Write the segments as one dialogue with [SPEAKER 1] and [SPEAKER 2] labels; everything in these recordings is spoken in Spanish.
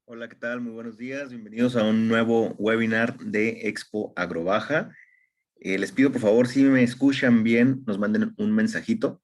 [SPEAKER 1] Hola, ¿qué tal? Muy buenos días. Bienvenidos a un nuevo webinar de Expo Agrobaja. Les pido, por favor, si me escuchan bien, nos manden un mensajito.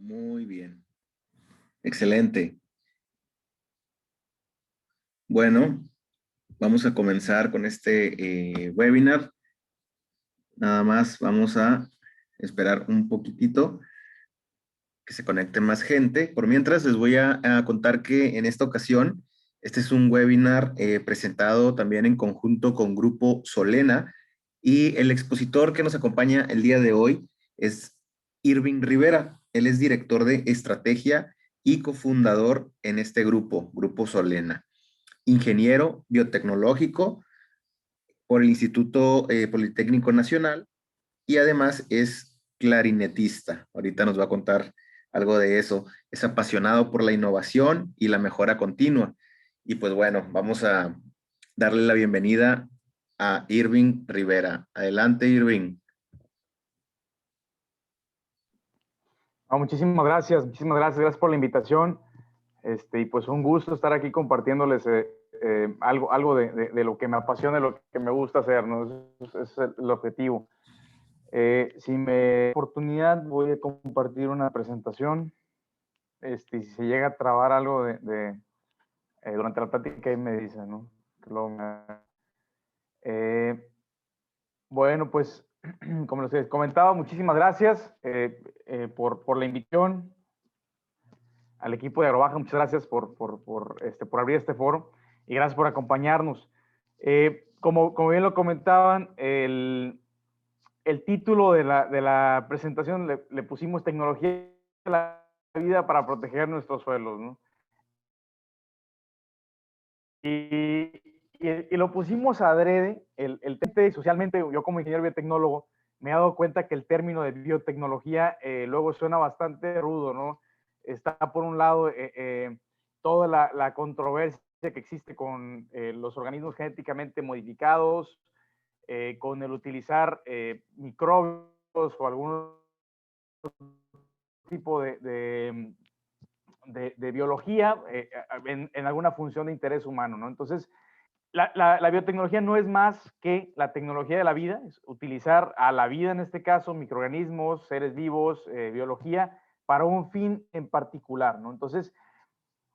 [SPEAKER 1] Muy bien. Excelente. Bueno, vamos a comenzar con este webinar. Nada más vamos a esperar un poquitito que se conecte más gente. Por mientras, les voy a contar que en esta ocasión, este es un webinar presentado también en conjunto con Grupo Solena, y el expositor que nos acompaña el día de hoy es Irving Rivera. Él es director de estrategia y cofundador en este grupo, Grupo Solena. Ingeniero biotecnológico por el Instituto Politécnico Nacional, y además es clarinetista. Ahorita nos va a contar algo de eso. Es apasionado por la innovación y la mejora continua. Y pues bueno, vamos a darle la bienvenida a Irving Rivera. Adelante, Irving.
[SPEAKER 2] Muchísimas gracias por la invitación. Y pues un gusto estar aquí compartiéndoles algo de lo que me apasiona, de lo que me gusta hacer, ¿no? Ese es el objetivo. Si me da oportunidad, voy a compartir una presentación. Y si se llega a trabar algo durante la plática, ahí me dicen, ¿no? Eh, bueno, pues como les comentaba, muchísimas gracias por la invitación. Al equipo de Agrobaja, muchas gracias por abrir este foro y gracias por acompañarnos. Como bien lo comentaban, el título de la presentación le pusimos Tecnología de la vida para proteger nuestros suelos, ¿no? Y lo pusimos adrede, socialmente, yo como ingeniero biotecnólogo, me he dado cuenta que el término de biotecnología luego suena bastante rudo, ¿no? Está por un lado toda la controversia que existe con los organismos genéticamente modificados, con el utilizar microbios o algún tipo de biología en alguna función de interés humano, ¿no? Entonces, la biotecnología no es más que la tecnología de la vida, es utilizar a la vida, en este caso, microorganismos, seres vivos, biología, para un fin en particular, ¿no? Entonces,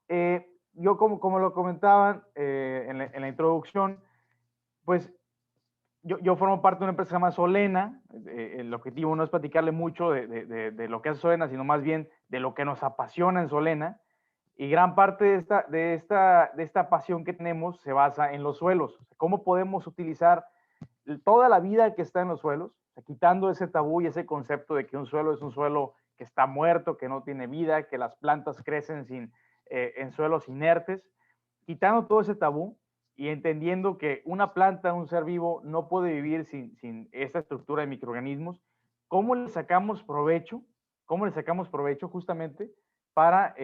[SPEAKER 2] yo como lo comentaban en la introducción, pues yo formo parte de una empresa que se llama Solena. El objetivo no es platicarle mucho de lo que hace Solena, sino más bien de lo que nos apasiona en Solena. Y gran parte de esta pasión que tenemos se basa en los suelos. ¿Cómo podemos utilizar toda la vida que está en los suelos? O sea, quitando ese tabú y ese concepto de que un suelo es un suelo que está muerto, que no tiene vida, que las plantas crecen en suelos inertes. Quitando todo ese tabú y entendiendo que una planta, un ser vivo, no puede vivir sin esta estructura de microorganismos, ¿cómo le sacamos provecho? ¿Cómo le sacamos provecho justamente para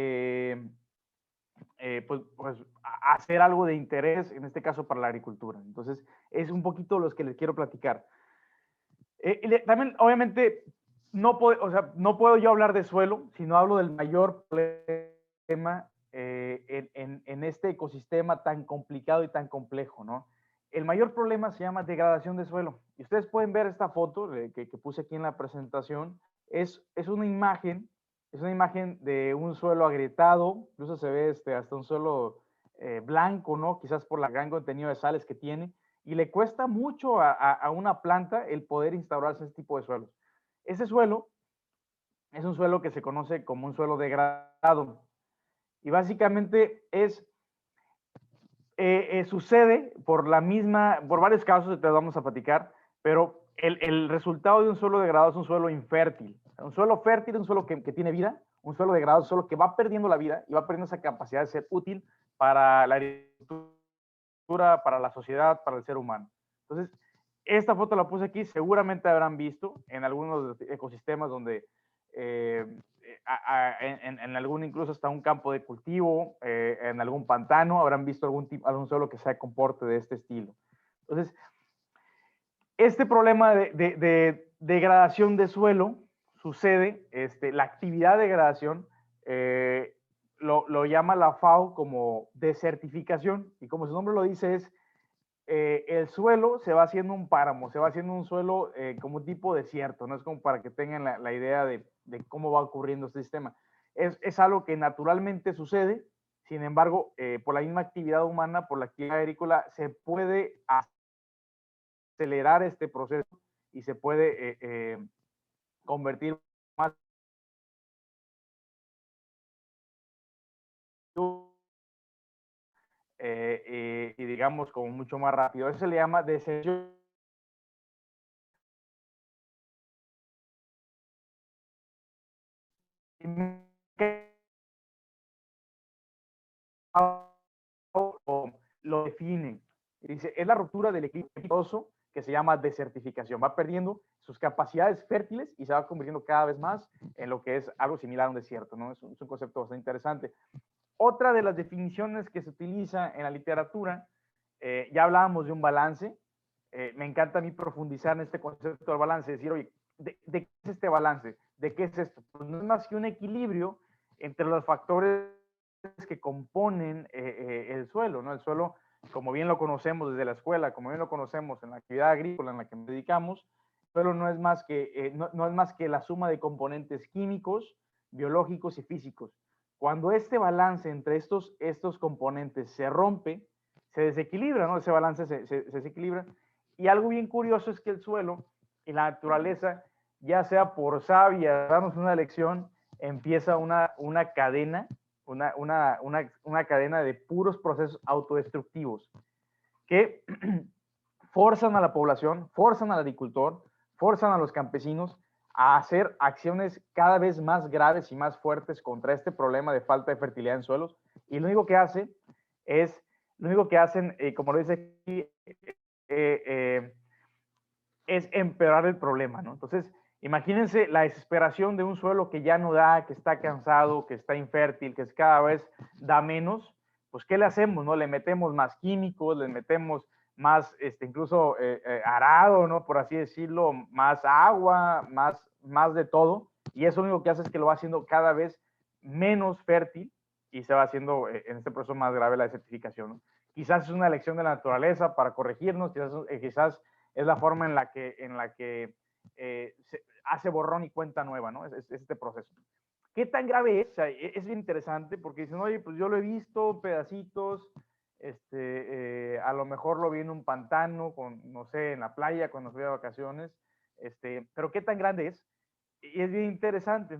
[SPEAKER 2] pues, hacer algo de interés, en este caso para la agricultura? Entonces, es un poquito los que les quiero platicar. También, obviamente, no puedo yo hablar de suelo si no hablo del mayor problema en este ecosistema tan complicado y tan complejo, ¿no? El mayor problema se llama degradación de suelo. Y ustedes pueden ver esta foto que puse aquí en la presentación. Es una imagen de un suelo agrietado, incluso se ve hasta un suelo blanco, ¿no? Quizás por el gran contenido de sales que tiene, y le cuesta mucho a una planta el poder instaurarse ese tipo de suelos. Ese suelo es un suelo que se conoce como un suelo degradado, y básicamente sucede por varios casos, te vamos a platicar, pero el resultado de un suelo degradado es un suelo infértil. Un suelo fértil es un suelo que tiene vida, un suelo degradado es un suelo que va perdiendo la vida y va perdiendo esa capacidad de ser útil para la agricultura, para la sociedad, para el ser humano. Entonces, Esta foto la puse aquí, seguramente habrán visto en algunos ecosistemas donde en algún incluso hasta un campo de cultivo, en algún pantano, habrán visto algún suelo que se comporte de este estilo. Entonces, este problema de degradación de suelo sucede, la actividad de degradación lo llama la FAO como desertificación, y como su nombre lo dice, es el suelo se va haciendo un páramo, se va haciendo un suelo como un tipo desierto, no es como para que tengan la idea de cómo va ocurriendo este sistema. Es algo que naturalmente sucede, sin embargo, por la misma actividad humana, por la actividad agrícola, se puede acelerar este proceso y se puede convertir más y digamos como mucho más rápido. Eso se le llama deserción. Lo definen. Dice, es la ruptura del equilibrio que se llama desertificación. Va perdiendo sus capacidades fértiles y se va convirtiendo cada vez más en lo que es algo similar a un desierto, ¿no? Es un concepto bastante interesante. Otra de las definiciones que se utiliza en la literatura, ya hablábamos de un balance, me encanta a mí profundizar en este concepto del balance, decir, oye, ¿de qué es este balance? ¿De qué es esto? Pues no es más que un equilibrio entre los factores que componen el suelo, ¿no? El suelo, como bien lo conocemos desde la escuela, como bien lo conocemos en la actividad agrícola en la que nos dedicamos, el suelo no es más que, no es más que la suma de componentes químicos, biológicos y físicos. Cuando este balance entre estos componentes se rompe, se desequilibra, ¿no? Ese balance se desequilibra. Y algo bien curioso es que el suelo y la naturaleza, ya sea por sabia, darnos una lección, empieza una cadena, una cadena de puros procesos autodestructivos que forzan a la población, forzan al agricultor, forzan a los campesinos a hacer acciones cada vez más graves y más fuertes contra este problema de falta de fertilidad en suelos. Y lo único que hacen, como lo dice aquí, es empeorar el problema, ¿no? Entonces, imagínense la desesperación de un suelo que ya no da, que está cansado, que está infértil, que cada vez da menos. Pues, ¿qué le hacemos, no? Le metemos más químicos, le metemos más, incluso arado, ¿no? Por así decirlo, más agua, más de todo. Y eso lo único que hace es que lo va haciendo cada vez menos fértil y se va haciendo en este proceso más grave la desertificación, ¿no? Quizás es una lección de la naturaleza para corregirnos, quizás es la forma en la que se hace borrón y cuenta nueva, ¿no? Es este proceso. ¿Qué tan grave es? O sea, es bien interesante porque dicen, oye, pues yo lo he visto, pedacitos, a lo mejor lo vi en un pantano, no sé, en la playa cuando fui de vacaciones, pero ¿qué tan grande es? Y es bien interesante.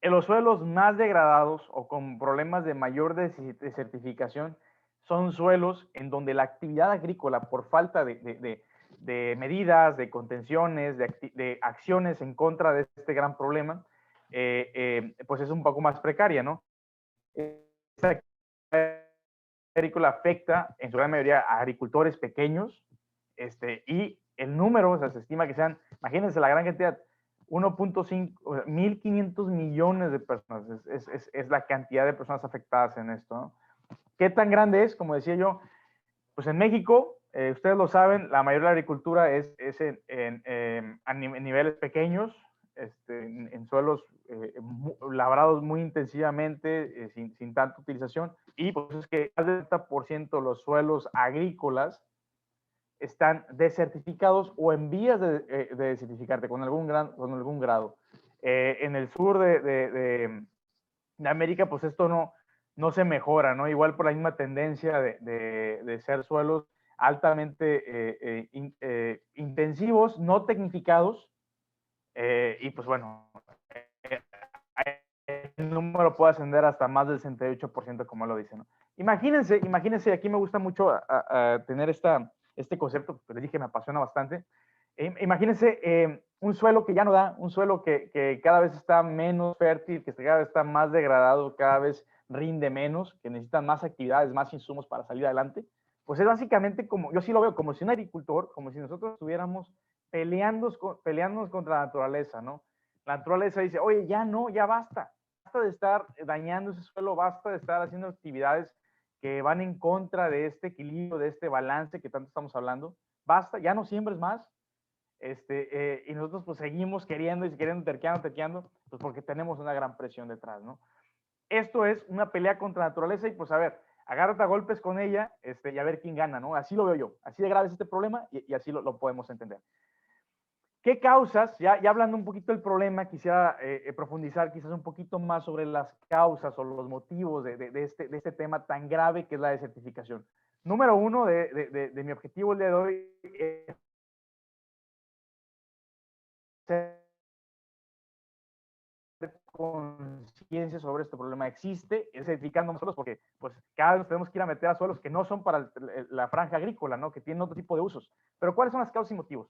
[SPEAKER 2] En los suelos más degradados o con problemas de mayor desertificación son suelos en donde la actividad agrícola, por falta de medidas, de contenciones, de acciones en contra de este gran problema, pues es un poco más precaria, ¿no? Esta actividad agrícola afecta en su gran mayoría a agricultores pequeños, y el número, o sea, se estima que sean, imagínense la gran cantidad, 1.5, 1.500 millones de personas, es la cantidad de personas afectadas en esto, ¿no? ¿Qué tan grande es? Como decía yo, pues en México, ustedes lo saben, la mayoría de la agricultura es en niveles pequeños, en suelos labrados muy intensivamente, sin tanta utilización, y pues es que más del 70% de los suelos agrícolas están desertificados o en vías de desertificarte con algún grado. En el sur de América, pues esto no se mejora, ¿no? Igual por la misma tendencia de ser suelos altamente intensivos, no tecnificados, y pues bueno, el número puede ascender hasta más del 68%, como lo dice, ¿no? Imagínense, aquí me gusta mucho a tener este concepto, que les dije me apasiona bastante. Imagínense un suelo que ya no da, un suelo que cada vez está menos fértil, que cada vez está más degradado, cada vez rinde menos, que necesitan más actividades, más insumos para salir adelante. pues es básicamente como, yo sí lo veo como si un agricultor, como si nosotros estuviéramos peleándonos contra la naturaleza, ¿no? La naturaleza dice, oye, ya no, ya basta de estar dañando ese suelo, basta de estar haciendo actividades que van en contra de este equilibrio, de este balance que tanto estamos hablando, basta, ya no siembres más, y nosotros pues seguimos queriendo y queriendo, terqueando, pues porque tenemos una gran presión detrás, ¿no? Esto es una pelea contra la naturaleza y pues a ver, agárrate a golpes con ella y a ver quién gana, ¿no? Así lo veo yo, así de grave es este problema y así lo podemos entender. ¿Qué causas? Ya hablando un poquito del problema, quisiera profundizar quizás un poquito más sobre las causas o los motivos de este tema tan grave que es la desertificación. Número uno de mi objetivo el día de hoy es conciencia sobre este problema existe, es edificando nosotros porque pues cada vez nos tenemos que ir a meter a suelos que no son para la franja agrícola, ¿no? Que tienen otro tipo de usos. Pero ¿cuáles son las causas y motivos?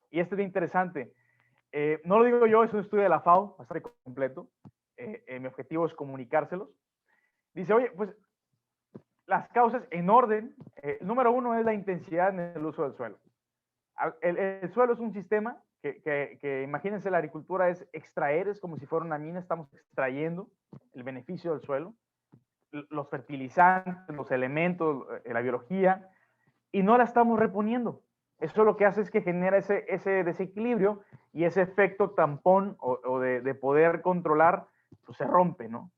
[SPEAKER 2] Y esto es bien interesante. No lo digo yo, es un estudio de la FAO, bastante completo. Mi objetivo es comunicárselos. Dice, oye, pues las causas en orden. Número uno es la intensidad en el uso del suelo. El suelo es un sistema que imagínense, la agricultura es extraer, es como si fuera una mina, estamos extrayendo el beneficio del suelo, los fertilizantes, los elementos, la biología, y no la estamos reponiendo. Eso lo que hace es que genera ese desequilibrio y ese efecto tampón o de poder controlar, pues se rompe, ¿no?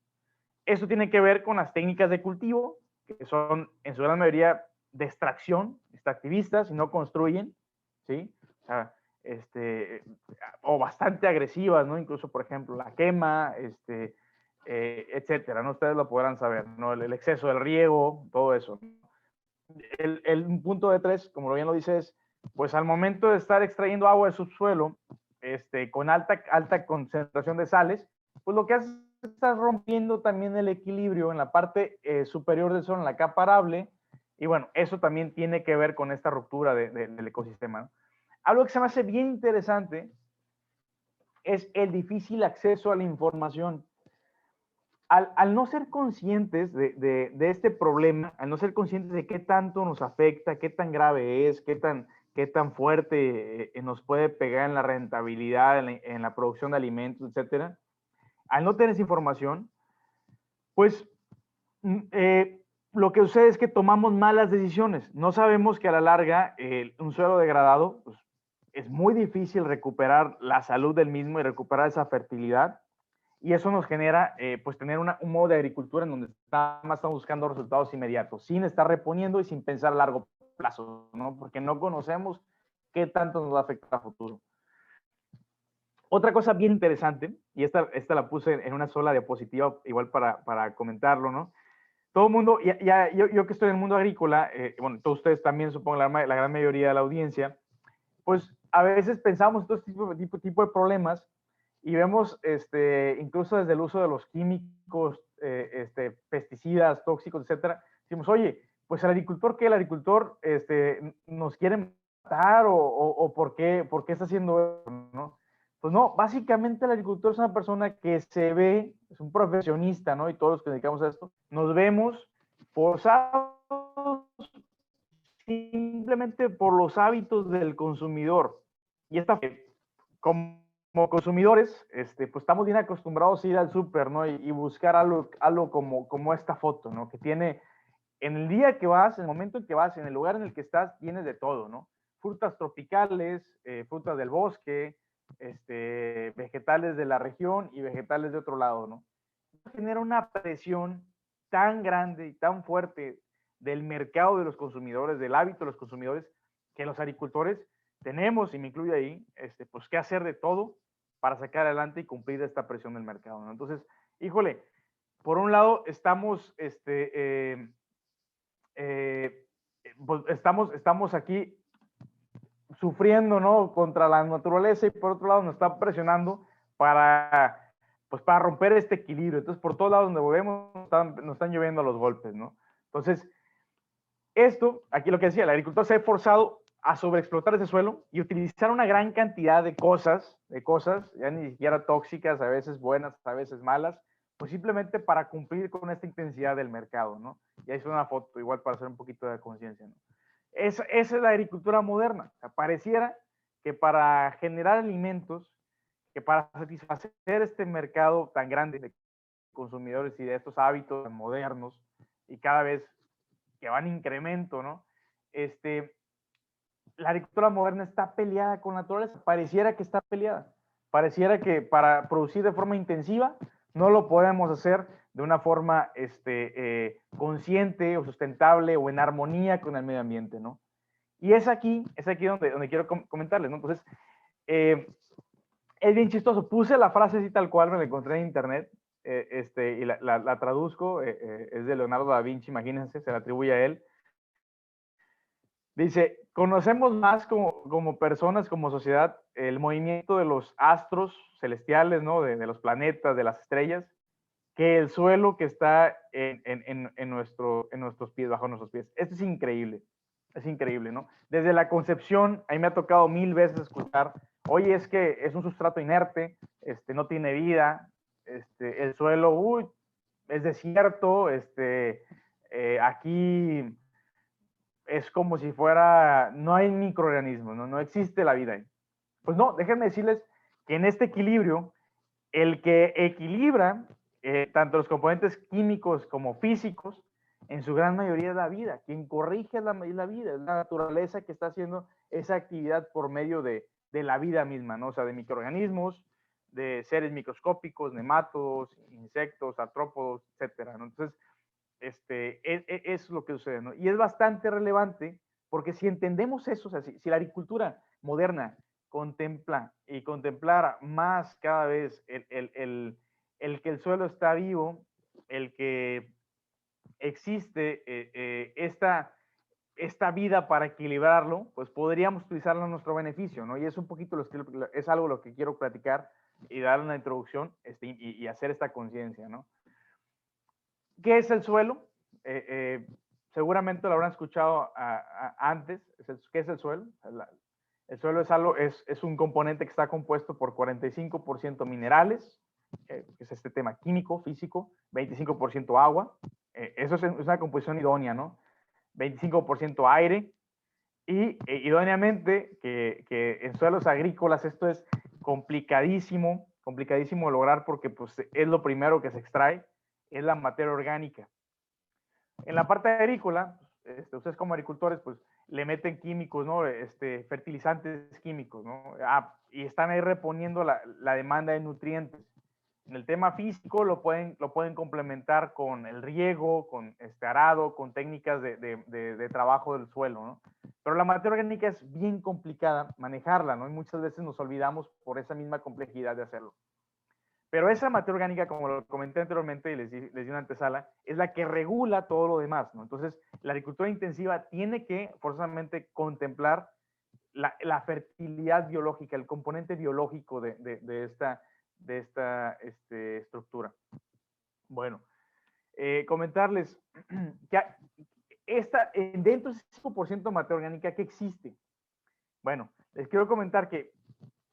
[SPEAKER 2] Eso tiene que ver con las técnicas de cultivo, que son en su gran mayoría de extracción, extractivistas y no construyen, ¿sí? O sea, o bastante agresivas, ¿no? Incluso, por ejemplo, la quema, etcétera, ¿no? Ustedes lo podrán saber, ¿no? El exceso del riego, todo eso. El punto de tres, como bien lo dices, pues al momento de estar extrayendo agua de subsuelo, con alta concentración de sales, pues lo que hace es estar rompiendo también el equilibrio en la parte superior del suelo, en la capa arable, y bueno, eso también tiene que ver con esta ruptura del ecosistema, ¿no? Algo que se me hace bien interesante es el difícil acceso a la información. Al no ser conscientes de este problema, al no ser conscientes de qué tanto nos afecta, qué tan grave es, qué tan fuerte nos puede pegar en la rentabilidad, en la producción de alimentos, etcétera, al no tener esa información, pues lo que sucede es que tomamos malas decisiones. No sabemos que a la larga un suelo degradado, pues, es muy difícil recuperar la salud del mismo y recuperar esa fertilidad. Y eso nos genera, pues, tener un modo de agricultura en donde estamos buscando resultados inmediatos, sin estar reponiendo y sin pensar a largo plazo, ¿no? Porque no conocemos qué tanto nos va a afectar a futuro. Otra cosa bien interesante, y esta la puse en una sola diapositiva, igual para comentarlo, ¿no? Todo el mundo, yo que estoy en el mundo agrícola, bueno, todos ustedes también, supongo, la gran mayoría de la audiencia, pues a veces pensamos en todo este tipo de problemas y vemos, incluso desde el uso de los químicos, pesticidas, tóxicos, etcétera, decimos, oye, pues el agricultor, ¿qué? El agricultor nos quiere matar o ¿por qué está haciendo eso, ¿no? Pues no, básicamente el agricultor es una persona que se ve, es un profesionista, ¿no? Y todos los que dedicamos a esto, nos vemos forzados simplemente por los hábitos del consumidor. Y esta, como consumidores, pues estamos bien acostumbrados a ir al súper, ¿no? Y buscar algo como esta foto, ¿no? Que tiene, en el día que vas, en el momento en que vas, en el lugar en el que estás, tienes de todo, ¿no? Frutas tropicales, frutas del bosque, vegetales de la región y vegetales de otro lado, ¿no? Genera una presión tan grande y tan fuerte del mercado de los consumidores, del hábito de los consumidores, que los agricultores tenemos, y me incluye ahí, pues que hacer de todo para sacar adelante y cumplir esta presión del mercado, ¿no? Entonces, híjole, por un lado estamos, pues estamos aquí sufriendo, ¿no? Contra la naturaleza y por otro lado nos está presionando pues para romper este equilibrio. Entonces, por todos lados donde volvemos, nos están lloviendo los golpes, ¿no? Entonces, esto, aquí lo que decía, el agricultor se ha forzado a sobreexplotar ese suelo y utilizar una gran cantidad de cosas, ya ni siquiera tóxicas, a veces buenas, a veces malas, pues simplemente para cumplir con esta intensidad del mercado, ¿no? Y ahí es una foto, igual para hacer un poquito de conciencia, ¿no? Esa es la agricultura moderna. O sea, pareciera que para generar alimentos, que para satisfacer este mercado tan grande de consumidores y de estos hábitos tan modernos y cada vez que van en incremento, ¿no? La agricultura moderna está peleada con la naturaleza, pareciera que está peleada, pareciera que para producir de forma intensiva no lo podemos hacer de una forma consciente o sustentable o en armonía con el medio ambiente, ¿no? Y es aquí donde quiero comentarles, ¿no? Entonces, es bien chistoso, puse la frase así tal cual, me la encontré en internet, y la traduzco, es de Leonardo da Vinci, imagínense, se la atribuye a él. Dice, conocemos más como personas, como sociedad, el movimiento de los astros celestiales, ¿no? De los planetas, de las estrellas, que el suelo que está en nuestros pies, bajo nuestros pies. Esto es increíble, ¿no? Desde la concepción, a mí me ha tocado 1000 veces escuchar, oye, es que es un sustrato inerte, no tiene vida, el suelo, uy, es desierto, aquí es como si fuera, no hay microorganismos, no existe la vida ahí. Pues no, déjenme decirles que en este equilibrio, el que equilibra tanto los componentes químicos como físicos, en su gran mayoría es la vida. Quien corrige es la vida, es la naturaleza que está haciendo esa actividad por medio de la vida misma, ¿no? O sea, de microorganismos, de seres microscópicos, nemátodos, insectos, artrópodos, etcétera, ¿no? Entonces, es lo que sucede, ¿no? Y es bastante relevante porque si entendemos eso, o sea, si la agricultura moderna contempla y contemplar más cada vez el que el suelo está vivo, el que existe esta vida para equilibrarlo, pues podríamos utilizarlo a nuestro beneficio, ¿no? Y es un poquito es algo lo que quiero platicar y dar una introducción y hacer esta conciencia, ¿no? ¿Qué es el suelo? Seguramente lo habrán escuchado antes. ¿Qué es el suelo? El suelo es un componente que está compuesto por 45% minerales, que es este tema químico, físico, 25% agua, eso es una composición idónea, ¿no? 25% aire, y idóneamente que en suelos agrícolas esto es complicadísimo de lograr porque pues, es lo primero que se extrae, es la materia orgánica. En la parte agrícola, ustedes como agricultores, pues le meten químicos, ¿no? Fertilizantes químicos, ¿no? Y están ahí reponiendo la demanda de nutrientes. En el tema físico lo pueden complementar con el riego, con arado, con técnicas de trabajo del suelo, ¿no? Pero la materia orgánica es bien complicada manejarla, ¿no? Y muchas veces nos olvidamos por esa misma complejidad de hacerlo. Pero esa materia orgánica, como lo comenté anteriormente y les di una antesala, es la que regula todo lo demás, ¿no? Entonces, la agricultura intensiva tiene que forzosamente contemplar la fertilidad biológica, el componente biológico de esta estructura. Bueno, comentarles que dentro de ese 5% de materia orgánica, ¿qué existe? Bueno, les quiero comentar que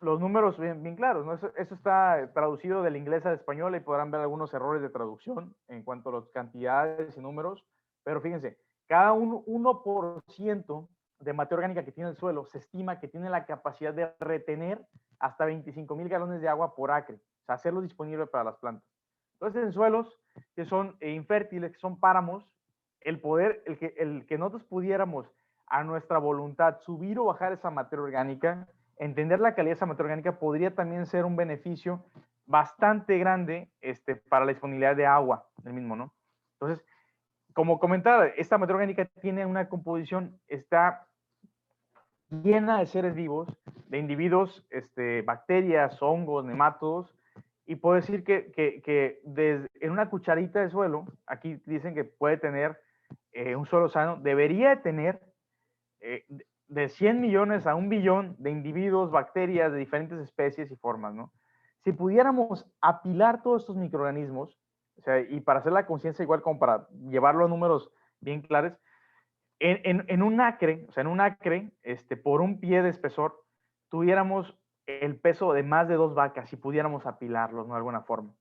[SPEAKER 2] los números bien claros, ¿no? Eso está traducido del inglés al español y podrán ver algunos errores de traducción en cuanto a las cantidades y números, pero fíjense, cada 1% de materia orgánica que tiene el suelo se estima que tiene la capacidad de retener hasta 25,000 galones de agua por acre, o sea, hacerlo disponible para las plantas. Entonces, en suelos que son infértiles, que son páramos, el que nosotros pudiéramos a nuestra voluntad subir o bajar esa materia orgánica, entender la calidad de esa materia orgánica podría también ser un beneficio bastante grande para la disponibilidad de agua del mismo, ¿no? Entonces, como comentaba, esta materia orgánica tiene una composición, está llena de seres vivos, de individuos, bacterias, hongos, nemátodos, y puedo decir que en una cucharita de suelo, aquí dicen que puede tener un suelo sano, debería tener de 100 millones a 1 billón de individuos, bacterias de diferentes especies y formas, ¿no? Si pudiéramos apilar todos estos microorganismos, o sea, y para hacer la conciencia igual como para llevarlo a números bien claros, en un acre, o sea, en un acre, por un pie de espesor, tuviéramos el peso de más de 2 vacas si pudiéramos apilarlos, ¿no? De alguna forma.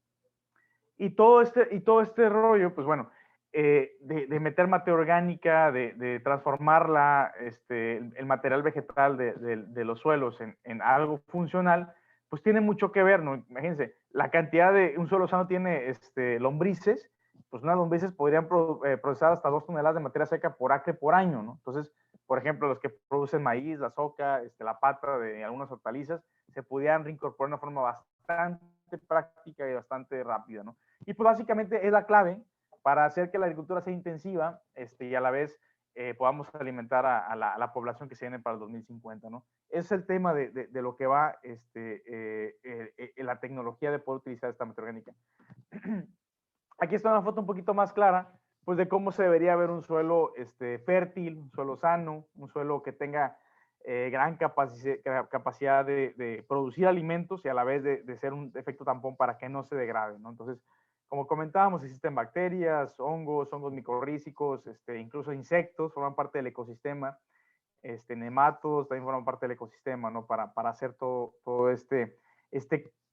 [SPEAKER 2] Y todo este rollo, pues bueno, de meter materia orgánica, de transformarla, el material vegetal de los suelos en algo funcional, pues tiene mucho que ver, ¿no? Imagínense, la cantidad de un suelo sano tiene lombrices, pues unas lombrices podrían procesar hasta 2 toneladas de materia seca por acre por año, ¿no? Entonces, por ejemplo, los que producen maíz, la soca, la pata de algunas hortalizas, se pudieran reincorporar de una forma bastante práctica y bastante rápida, ¿no? Y pues básicamente es la clave para hacer que la agricultura sea intensiva y a la vez podamos alimentar a la población que se viene para el 2050, ¿no? Ese es el tema de lo que va la tecnología de poder utilizar esta materia orgánica. Aquí está una foto un poquito más clara, pues de cómo se debería ver un suelo fértil, un suelo sano, un suelo que tenga gran capacidad de producir alimentos y a la vez de ser un efecto tampón para que no se degrade, ¿no? Entonces, como comentábamos, existen bacterias, hongos micorrízicos, incluso insectos forman parte del ecosistema, nematodos también forman parte del ecosistema, ¿no? Para hacer todo este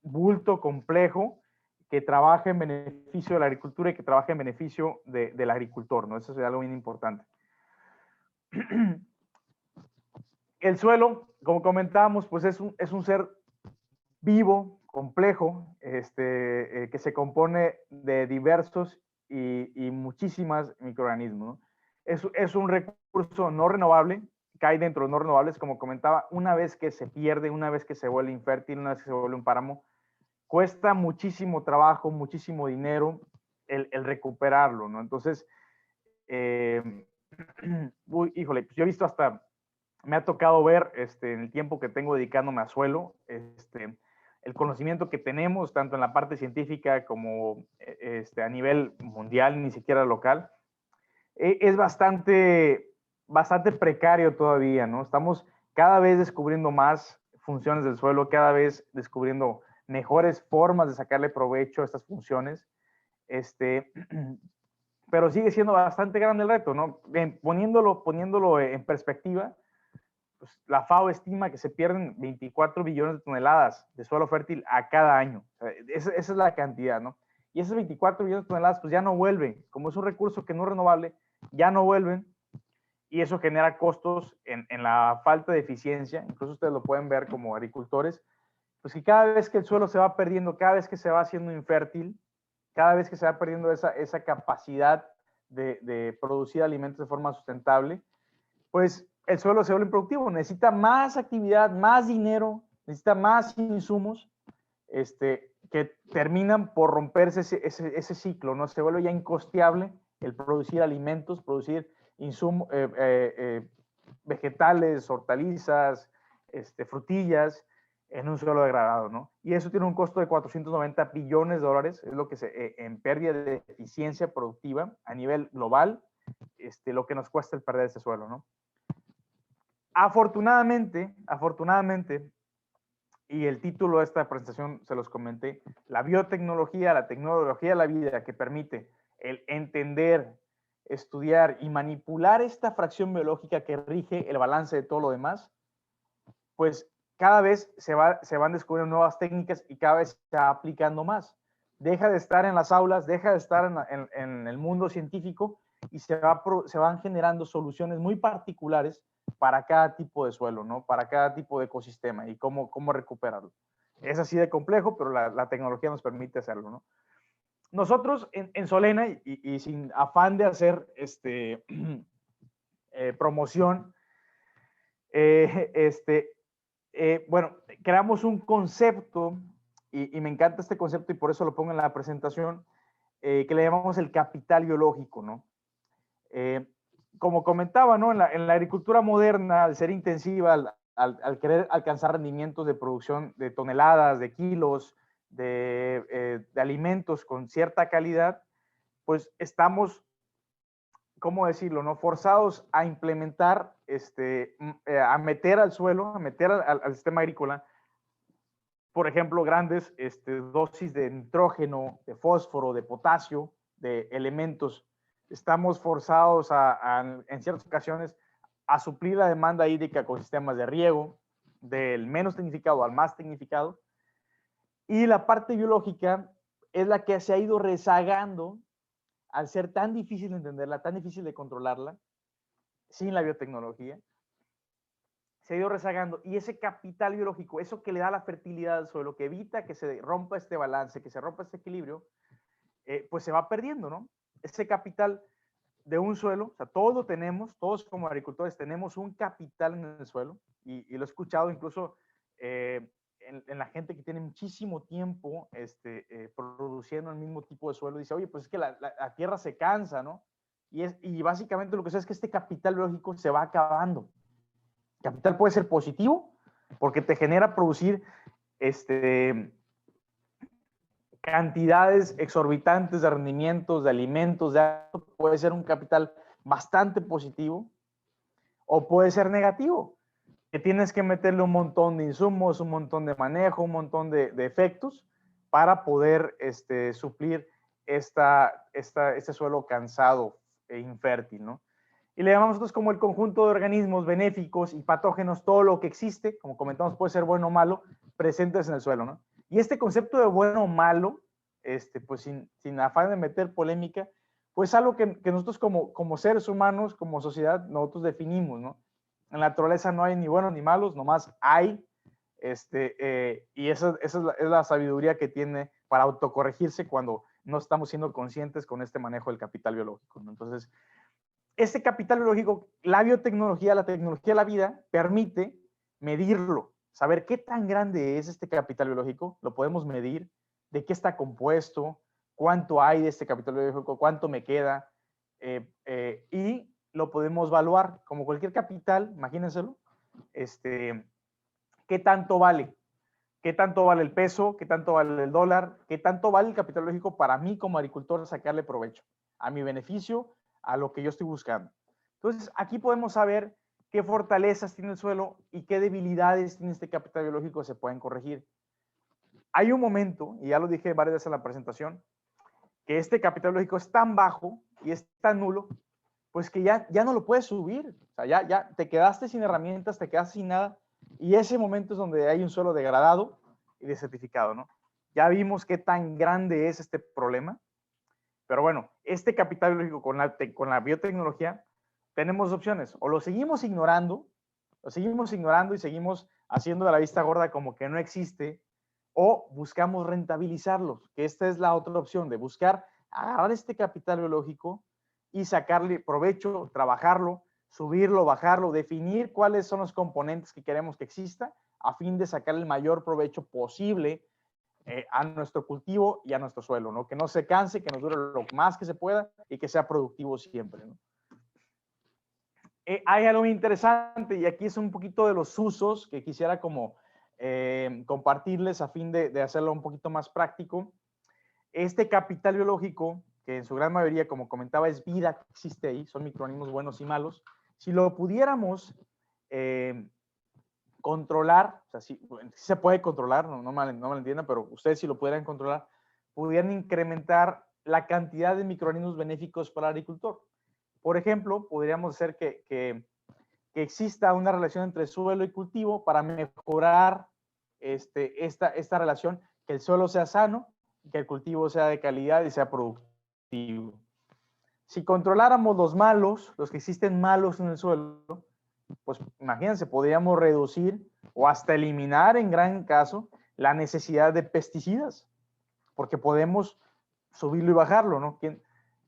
[SPEAKER 2] bulto complejo que trabaja en beneficio de la agricultura y que trabaja en beneficio del agricultor, ¿no? Eso es algo bien importante. El suelo, como comentábamos, pues es un ser vivo, complejo, que se compone de diversos y muchísimas microorganismos, ¿no? Es un recurso no renovable, cae dentro de no renovables, como comentaba, una vez que se pierde, una vez que se vuelve infértil, una vez que se vuelve un páramo, cuesta muchísimo trabajo, muchísimo dinero el recuperarlo, ¿no? Entonces, híjole, pues yo he visto hasta, me ha tocado ver en el tiempo que tengo dedicándome a suelo, el conocimiento que tenemos, tanto en la parte científica como a nivel mundial, ni siquiera local, es bastante precario todavía, ¿no? Estamos cada vez descubriendo más funciones del suelo, cada vez descubriendo mejores formas de sacarle provecho a estas funciones, pero sigue siendo bastante grande el reto, ¿no? Poniéndolo en perspectiva, pues la FAO estima que se pierden 24 billones de toneladas de suelo fértil a cada año. O sea, esa es la cantidad, ¿no? Y esas 24 billones de toneladas pues ya no vuelven. Como es un recurso que no es renovable, ya no vuelven y eso genera costos en la falta de eficiencia. Incluso ustedes lo pueden ver como agricultores, pues que cada vez que el suelo se va perdiendo, cada vez que se va haciendo infértil, cada vez que se va perdiendo esa capacidad de producir alimentos de forma sustentable, pues el suelo se vuelve improductivo, necesita más actividad, más dinero, necesita más insumos, que terminan por romperse ese ciclo, ¿no? Se vuelve ya incosteable el producir alimentos, producir insumos, vegetales, hortalizas, frutillas, en un suelo degradado, ¿no? Y eso tiene un costo de 490 billones de dólares, es lo que en pérdida de eficiencia productiva a nivel global, lo que nos cuesta el perder ese suelo, ¿no? Afortunadamente, y el título de esta presentación se los comenté, la biotecnología, la tecnología de la vida que permite el entender, estudiar y manipular esta fracción biológica que rige el balance de todo lo demás, pues cada vez se van descubriendo nuevas técnicas y cada vez se va aplicando más. Deja de estar en las aulas, deja de estar en el mundo científico y se van generando soluciones muy particulares para cada tipo de suelo, ¿no? Para cada tipo de ecosistema y cómo recuperarlo. Es así de complejo, pero la tecnología nos permite hacerlo, ¿no? Nosotros en Solena, y sin afán de hacer promoción, bueno, creamos un concepto, y me encanta este concepto y por eso lo pongo en la presentación, que le llamamos el capital biológico, ¿no? Como comentaba, ¿no? En la agricultura moderna, al ser intensiva, al querer alcanzar rendimientos de producción de toneladas, de kilos, de alimentos con cierta calidad, pues estamos, ¿cómo decirlo?, ¿no? Forzados a implementar, a meter al suelo, a meter al sistema agrícola, por ejemplo, grandes dosis de nitrógeno, de fósforo, de potasio, de elementos. Estamos forzados en ciertas ocasiones a suplir la demanda hídrica con sistemas de riego, del menos tecnificado al más tecnificado. Y la parte biológica, es la que se ha ido rezagando al ser tan difícil de entenderla, tan difícil de controlarla, sin la biotecnología, se ha ido rezagando. Y ese capital biológico, eso que le da la fertilidad al suelo, que evita que se rompa este balance, que se rompa este equilibrio, pues se va perdiendo, ¿no? Ese capital de un suelo, o sea, todos tenemos, todos como agricultores tenemos un capital en el suelo, y lo he escuchado incluso en la gente que tiene muchísimo tiempo produciendo el mismo tipo de suelo, dice, oye, pues es que la tierra se cansa, ¿no? Y básicamente lo que sé es que este capital biológico se va acabando. El capital puede ser positivo porque te genera producir cantidades exorbitantes de rendimientos, de alimentos, puede ser un capital bastante positivo, o puede ser negativo, que tienes que meterle un montón de insumos, un montón de manejo, un montón de efectos para poder suplir este suelo cansado e infértil, ¿no? Y le llamamos nosotros como el conjunto de organismos benéficos y patógenos, todo lo que existe, como comentamos, puede ser bueno o malo, presentes en el suelo, ¿no? Y este concepto de bueno o malo, pues sin afán de meter polémica, pues algo que nosotros como seres humanos, como sociedad, nosotros definimos, ¿no? En la naturaleza no hay ni buenos ni malos, nomás hay, y esa es la sabiduría que tiene para autocorregirse cuando no estamos siendo conscientes con este manejo del capital biológico, ¿no? Entonces, este capital biológico, la biotecnología, la tecnología de la vida, permite medirlo, saber qué tan grande es este capital biológico, lo podemos medir, de qué está compuesto, cuánto hay de este capital biológico, cuánto me queda, y lo podemos evaluar como cualquier capital, imagínenselo, qué tanto vale. ¿Qué tanto vale el peso? ¿Qué tanto vale el dólar? ¿Qué tanto vale el capital biológico para mí como agricultor sacarle provecho? A mi beneficio, a lo que yo estoy buscando. Entonces, aquí podemos saber qué fortalezas tiene el suelo y qué debilidades tiene este capital biológico que se pueden corregir. Hay un momento, y ya lo dije varias veces en la presentación, que este capital biológico es tan bajo y es tan nulo, pues que ya no lo puedes subir. O sea, ya te quedaste sin herramientas, te quedaste sin nada, y ese momento es donde hay un suelo degradado y desertificado, ¿no? Ya vimos qué tan grande es este problema, pero bueno, este capital biológico con la biotecnología tenemos opciones, o lo seguimos ignorando y seguimos haciendo de la vista gorda como que no existe, o buscamos rentabilizarlos, que esta es la otra opción, de buscar agarrar este capital biológico y sacarle provecho, trabajarlo, subirlo, bajarlo, definir cuáles son los componentes que queremos que exista a fin de sacar el mayor provecho posible a nuestro cultivo y a nuestro suelo, ¿no? Que no se canse, que nos dure lo más que se pueda y que sea productivo siempre, ¿no? Hay algo interesante, y aquí es un poquito de los usos que quisiera como compartirles a fin de hacerlo un poquito más práctico. Este capital biológico, que en su gran mayoría, como comentaba, es vida que existe ahí, son microorganismos buenos y malos, si lo pudiéramos controlar, o sea, sí se puede controlar, no me entiendan, pero ustedes si lo pudieran controlar, pudieran incrementar la cantidad de microorganismos benéficos para el agricultor. Por ejemplo, podríamos hacer que exista una relación entre suelo y cultivo para mejorar esta relación, que el suelo sea sano, que el cultivo sea de calidad y sea productivo. Si controláramos los malos, los que existen malos en el suelo, pues imagínense, podríamos reducir o hasta eliminar en gran caso la necesidad de pesticidas, porque podemos subirlo y bajarlo, ¿no? Yo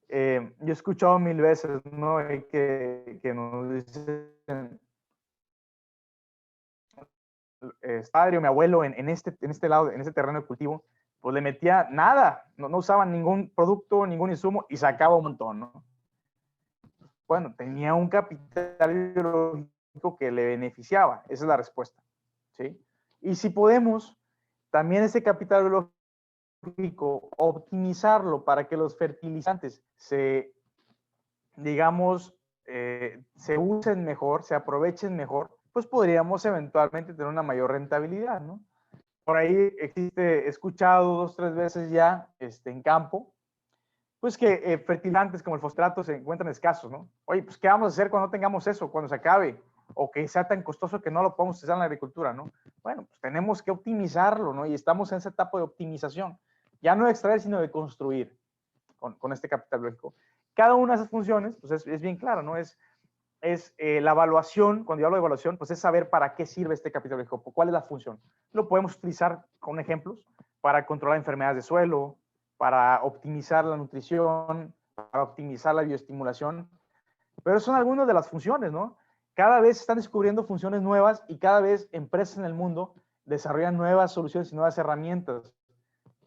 [SPEAKER 2] he escuchado 1000 veces, ¿no? Que nos dicen, padre o mi abuelo en este lado, en este terreno de cultivo, pues le metía nada, no usaban ningún producto, ningún insumo y sacaba un montón, ¿no? Bueno, tenía un capital biológico que le beneficiaba, esa es la respuesta, ¿sí? Y si podemos, también ese capital biológico, optimizarlo para que los fertilizantes digamos, se usen mejor, se aprovechen mejor, pues podríamos eventualmente tener una mayor rentabilidad, ¿no? Por ahí he escuchado 2 o 3 veces ya en campo, pues que fertilizantes como el fosfato se encuentran escasos, ¿no? Oye, pues ¿qué vamos a hacer cuando no tengamos eso, cuando se acabe? O que sea tan costoso que no lo podamos usar en la agricultura, ¿no? Bueno, pues tenemos que optimizarlo, ¿no? Y estamos en esa etapa de optimización. ya no de extraer, sino de construir con este capital biológico. Cada una de esas funciones, pues es bien claro, ¿no? Es la evaluación. Cuando yo hablo de evaluación, pues es saber para qué sirve este capital biológico, cuál es la función. Lo podemos utilizar con ejemplos para controlar enfermedades de suelo, para optimizar la nutrición, para optimizar la bioestimulación, pero son algunas de las funciones, ¿no? Cada vez están descubriendo funciones nuevas y cada vez empresas en el mundo desarrollan nuevas soluciones y nuevas herramientas.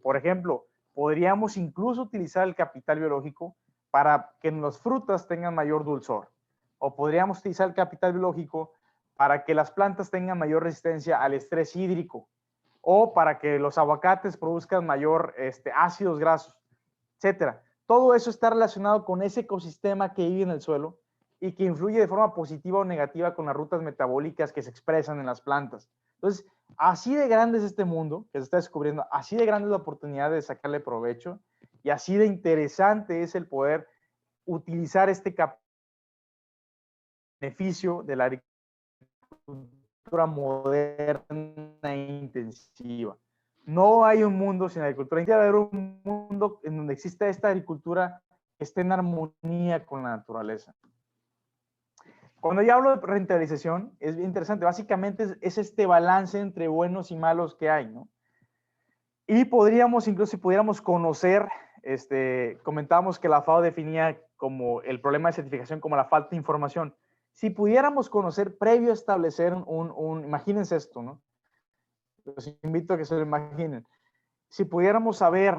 [SPEAKER 2] Por ejemplo, podríamos incluso utilizar el capital biológico para que las frutas tengan mayor dulzor. O podríamos utilizar el capital biológico para que las plantas tengan mayor resistencia al estrés hídrico. O para que los aguacates produzcan mayor ácidos grasos, etcétera. Todo eso está relacionado con ese ecosistema que vive en el suelo y que influye de forma positiva o negativa con las rutas metabólicas que se expresan en las plantas. Entonces, así de grande es este mundo que se está descubriendo, así de grande es la oportunidad de sacarle provecho y así de interesante es el poder utilizar este beneficio de la agricultura moderna e intensiva. No hay un mundo sin agricultura. Tiene que haber un mundo en donde exista esta agricultura que esté en armonía con la naturaleza. Cuando yo hablo de rentabilización, es bien interesante. Básicamente es este balance entre buenos y malos que hay, ¿no? Y podríamos, incluso si pudiéramos conocer, comentábamos que la FAO definía como el problema de certificación como la falta de información. Si pudiéramos conocer previo a establecer imagínense esto, ¿no? Los invito a que se lo imaginen. Si pudiéramos saber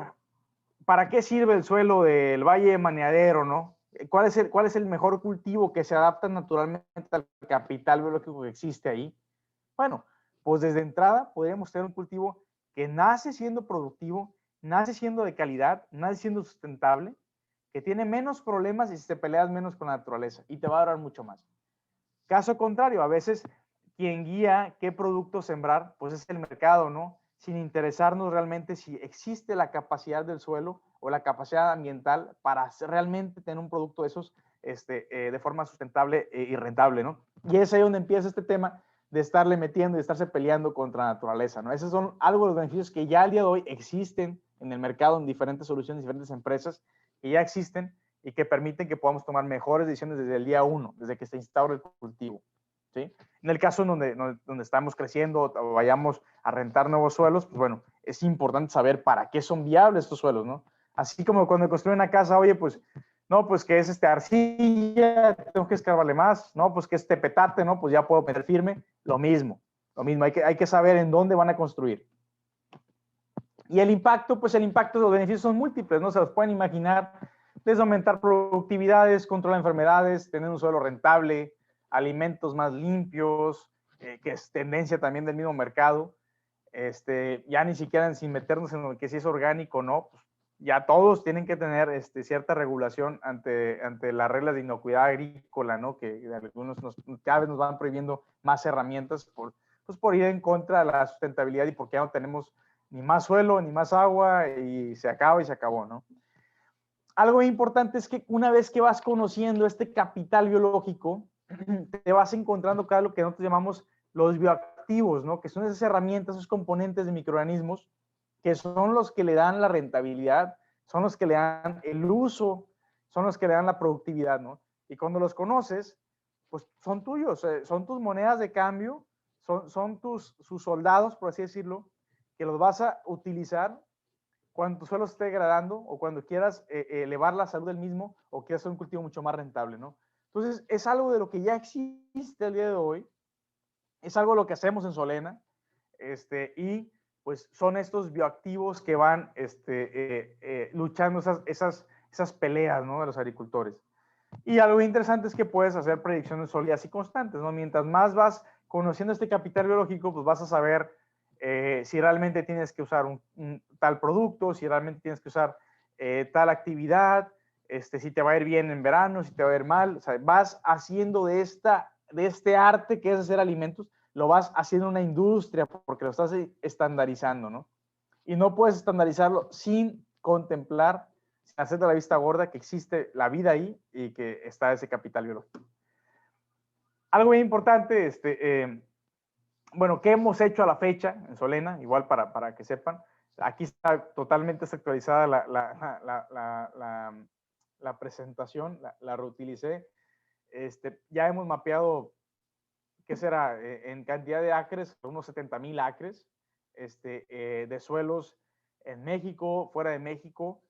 [SPEAKER 2] para qué sirve el suelo del Valle Maneadero, ¿no? ¿Cuál es el mejor cultivo que se adapta naturalmente al capital biológico que existe ahí? Bueno, pues desde entrada podríamos tener un cultivo que nace siendo productivo, nace siendo de calidad, nace siendo sustentable, que tiene menos problemas y se peleas menos con la naturaleza y te va a durar mucho más. Caso contrario, a veces quien guía qué producto sembrar, pues es el mercado, ¿no? Sin interesarnos realmente si existe la capacidad del suelo o la capacidad ambiental para realmente tener un producto de esos de forma sustentable y rentable, ¿no? Y es ahí donde empieza este tema de estarle metiendo y de estarse peleando contra la naturaleza, ¿no? Esos son algo de los beneficios que ya al día de hoy existen en el mercado en diferentes soluciones, diferentes empresas que ya existen y que permiten que podamos tomar mejores decisiones desde el día uno, desde que se instaura el cultivo, ¿sí? En el caso donde estamos creciendo o vayamos a rentar nuevos suelos, pues bueno, es importante saber para qué son viables estos suelos, ¿no? Así como cuando construyen una casa, oye, pues, no, pues que es arcilla, tengo que escarbarle más, no, pues que es petate, no, pues ya puedo meter firme, lo mismo, hay que saber en dónde van a construir. Y el impacto, pues el impacto de los beneficios son múltiples, ¿no? Se los pueden imaginar, desde aumentar productividades, controlar enfermedades, tener un suelo rentable, alimentos más limpios, que es tendencia también del mismo mercado. Ya ni siquiera sin meternos en lo que si es orgánico o no, pues ya todos tienen que tener cierta regulación ante las reglas de inocuidad agrícola, ¿no? Que algunos cada vez nos van prohibiendo más herramientas por ir en contra de la sustentabilidad y porque ya no tenemos ni más suelo, ni más agua y se acaba y se acabó, ¿no? Algo importante es que una vez que vas conociendo este capital biológico, te vas encontrando cada lo que nosotros llamamos los bioactivos, ¿no? Que son esas herramientas, esos componentes de microorganismos que son los que le dan la rentabilidad, son los que le dan el uso, son los que le dan la productividad, ¿no? Y cuando los conoces, pues son tuyos, son tus monedas de cambio, son sus soldados, por así decirlo, que los vas a utilizar cuando tu suelo esté degradando o cuando quieras elevar la salud del mismo o quieras hacer un cultivo mucho más rentable, ¿no? Entonces, es algo de lo que ya existe el día de hoy, es algo de lo que hacemos en Solena, y pues son estos bioactivos que van luchando esas peleas, ¿no? De los agricultores. Y algo interesante es que puedes hacer predicciones sólidas y constantes, ¿no? Mientras más vas conociendo este capital biológico, pues vas a saber si realmente tienes que usar un tal producto, si realmente tienes que usar tal actividad, si te va a ir bien en verano, si te va a ir mal. O sea, vas haciendo de este arte que es hacer alimentos, lo vas haciendo una industria porque lo estás estandarizando, ¿no? Y no puedes estandarizarlo sin contemplar, sin hacerte la vista gorda, que existe la vida ahí y que está ese capital biológico. Algo bien importante, bueno, ¿qué hemos hecho a la fecha en Solena? Igual para que sepan. Aquí está totalmente desactualizada la presentación, la reutilicé. Ya hemos mapeado, ¿qué será? En cantidad de acres, unos 70,000 acres de suelos en México, fuera de México,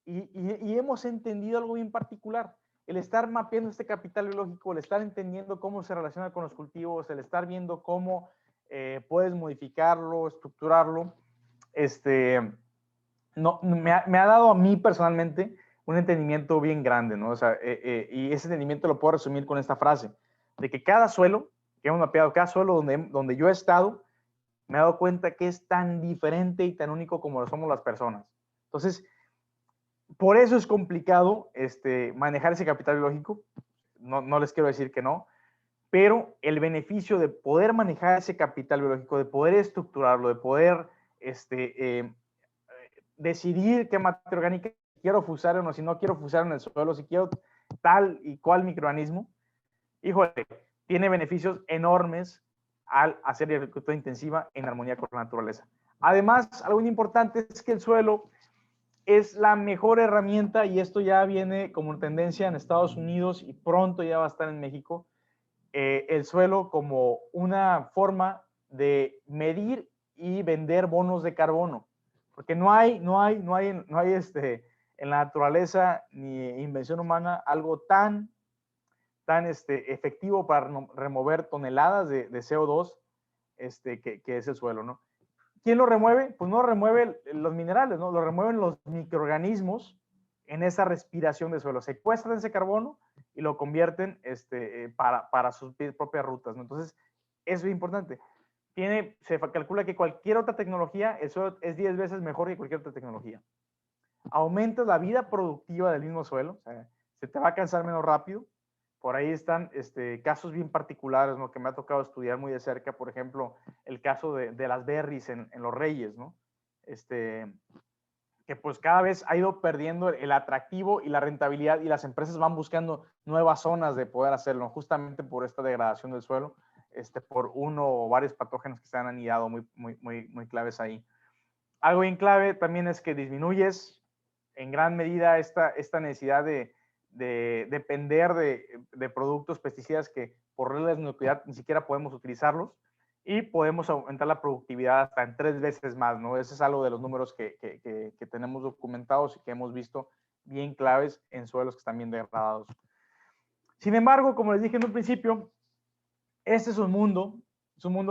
[SPEAKER 2] y hemos entendido algo bien particular. El estar mapeando este capital biológico, el estar entendiendo cómo se relaciona con los cultivos, el estar viendo cómo puedes modificarlo, estructurarlo, no, me ha dado a mí personalmente un entendimiento bien grande, ¿no? O sea, y ese entendimiento lo puedo resumir con esta frase, de que cada suelo que hemos mapeado, cada suelo donde yo he estado, me he dado cuenta que es tan diferente y tan único como lo somos las personas. Entonces, por eso es complicado manejar ese capital biológico. No les quiero decir que no, pero el beneficio de poder manejar ese capital biológico, de poder estructurarlo, de poder decidir qué materia orgánica quiero fusar o no, si no quiero fusar en el suelo, si quiero tal y cual microorganismo, híjole, tiene beneficios enormes al hacer agricultura intensiva en armonía con la naturaleza. Además, algo muy importante es que el suelo es la mejor herramienta, y esto ya viene como tendencia en Estados Unidos y pronto ya va a estar en México, el suelo como una forma de medir y vender bonos de carbono, porque no hay en la naturaleza ni invención humana algo tan efectivo para remover toneladas de CO2 que es el suelo, ¿no? ¿Quién lo remueve? Pues no lo remueve los minerales, ¿no? Lo remueven los microorganismos en esa respiración de suelo. Secuestran ese carbono y lo convierten para sus propias rutas, ¿no? Entonces, eso es importante. Se calcula que cualquier otra tecnología, el suelo es 10 veces mejor que cualquier otra tecnología. Aumentas la vida productiva del mismo suelo, o sea, se te va a cansar menos rápido. Por ahí están casos bien particulares, ¿no? Que me ha tocado estudiar muy de cerca, por ejemplo, el caso de las berries en Los Reyes, ¿no? Que pues cada vez ha ido perdiendo el atractivo y la rentabilidad, y las empresas van buscando nuevas zonas de poder hacerlo, justamente por esta degradación del suelo, por uno o varios patógenos que se han anidado muy claves ahí. Algo bien clave también es que disminuyes en gran medida esta necesidad de depender de productos, pesticidas que por reglas de inocuidad ni siquiera podemos utilizarlos, y podemos aumentar la productividad hasta en 3 veces más, ¿no? Ese es algo de los números que tenemos documentados y que hemos visto bien claves en suelos que están bien degradados. Sin embargo, como les dije en un principio, este es un mundo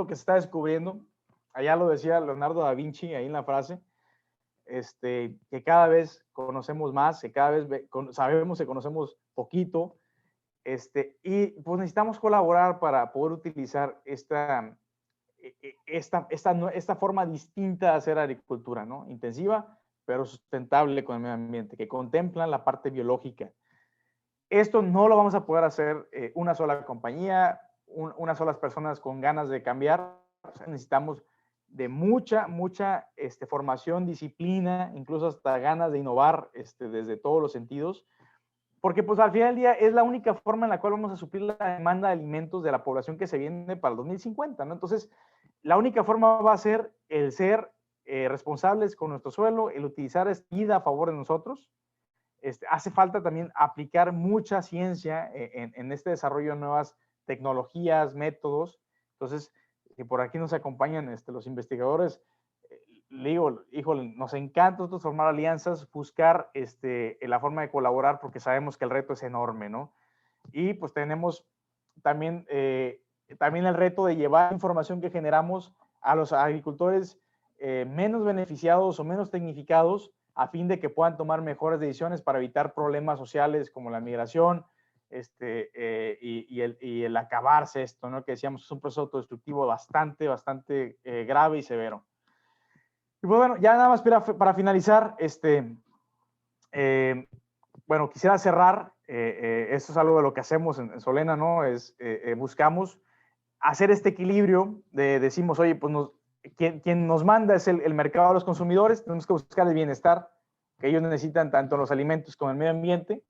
[SPEAKER 2] que se está descubriendo. Allá lo decía Leonardo da Vinci, ahí en la frase, que cada vez conocemos más, que cada vez sabemos que conocemos poquito, y pues necesitamos colaborar para poder utilizar esta forma distinta de hacer agricultura, ¿no? Intensiva, pero sustentable con el medio ambiente, que contempla la parte biológica. Esto no lo vamos a poder hacer una sola compañía, unas solas personas con ganas de cambiar. O sea, necesitamos de mucha formación, disciplina, incluso hasta ganas de innovar desde todos los sentidos, porque pues al final del día es la única forma en la cual vamos a suplir la demanda de alimentos de la población que se viene para el 2050, ¿no? Entonces, la única forma va a ser el ser responsables con nuestro suelo, el utilizar esta vida a favor de nosotros. Hace falta también aplicar mucha ciencia en este desarrollo de nuevas tecnologías, métodos. Entonces, que por aquí nos acompañan los investigadores, le digo, híjole, nos encanta nosotros formar alianzas, buscar la forma de colaborar, porque sabemos que el reto es enorme, ¿no? Y pues tenemos también el reto de llevar información que generamos a los agricultores menos beneficiados o menos tecnificados, a fin de que puedan tomar mejores decisiones para evitar problemas sociales como la migración y el acabarse esto, ¿no? Que decíamos, es un proceso autodestructivo bastante grave y severo. Y pues bueno, ya nada más para finalizar, bueno, quisiera cerrar, esto es algo de lo que hacemos en Solena, ¿no? Buscamos hacer este equilibrio decimos, oye, pues quien nos manda es el mercado de los consumidores, tenemos que buscar el bienestar que ellos necesitan tanto en los alimentos como en el medio ambiente,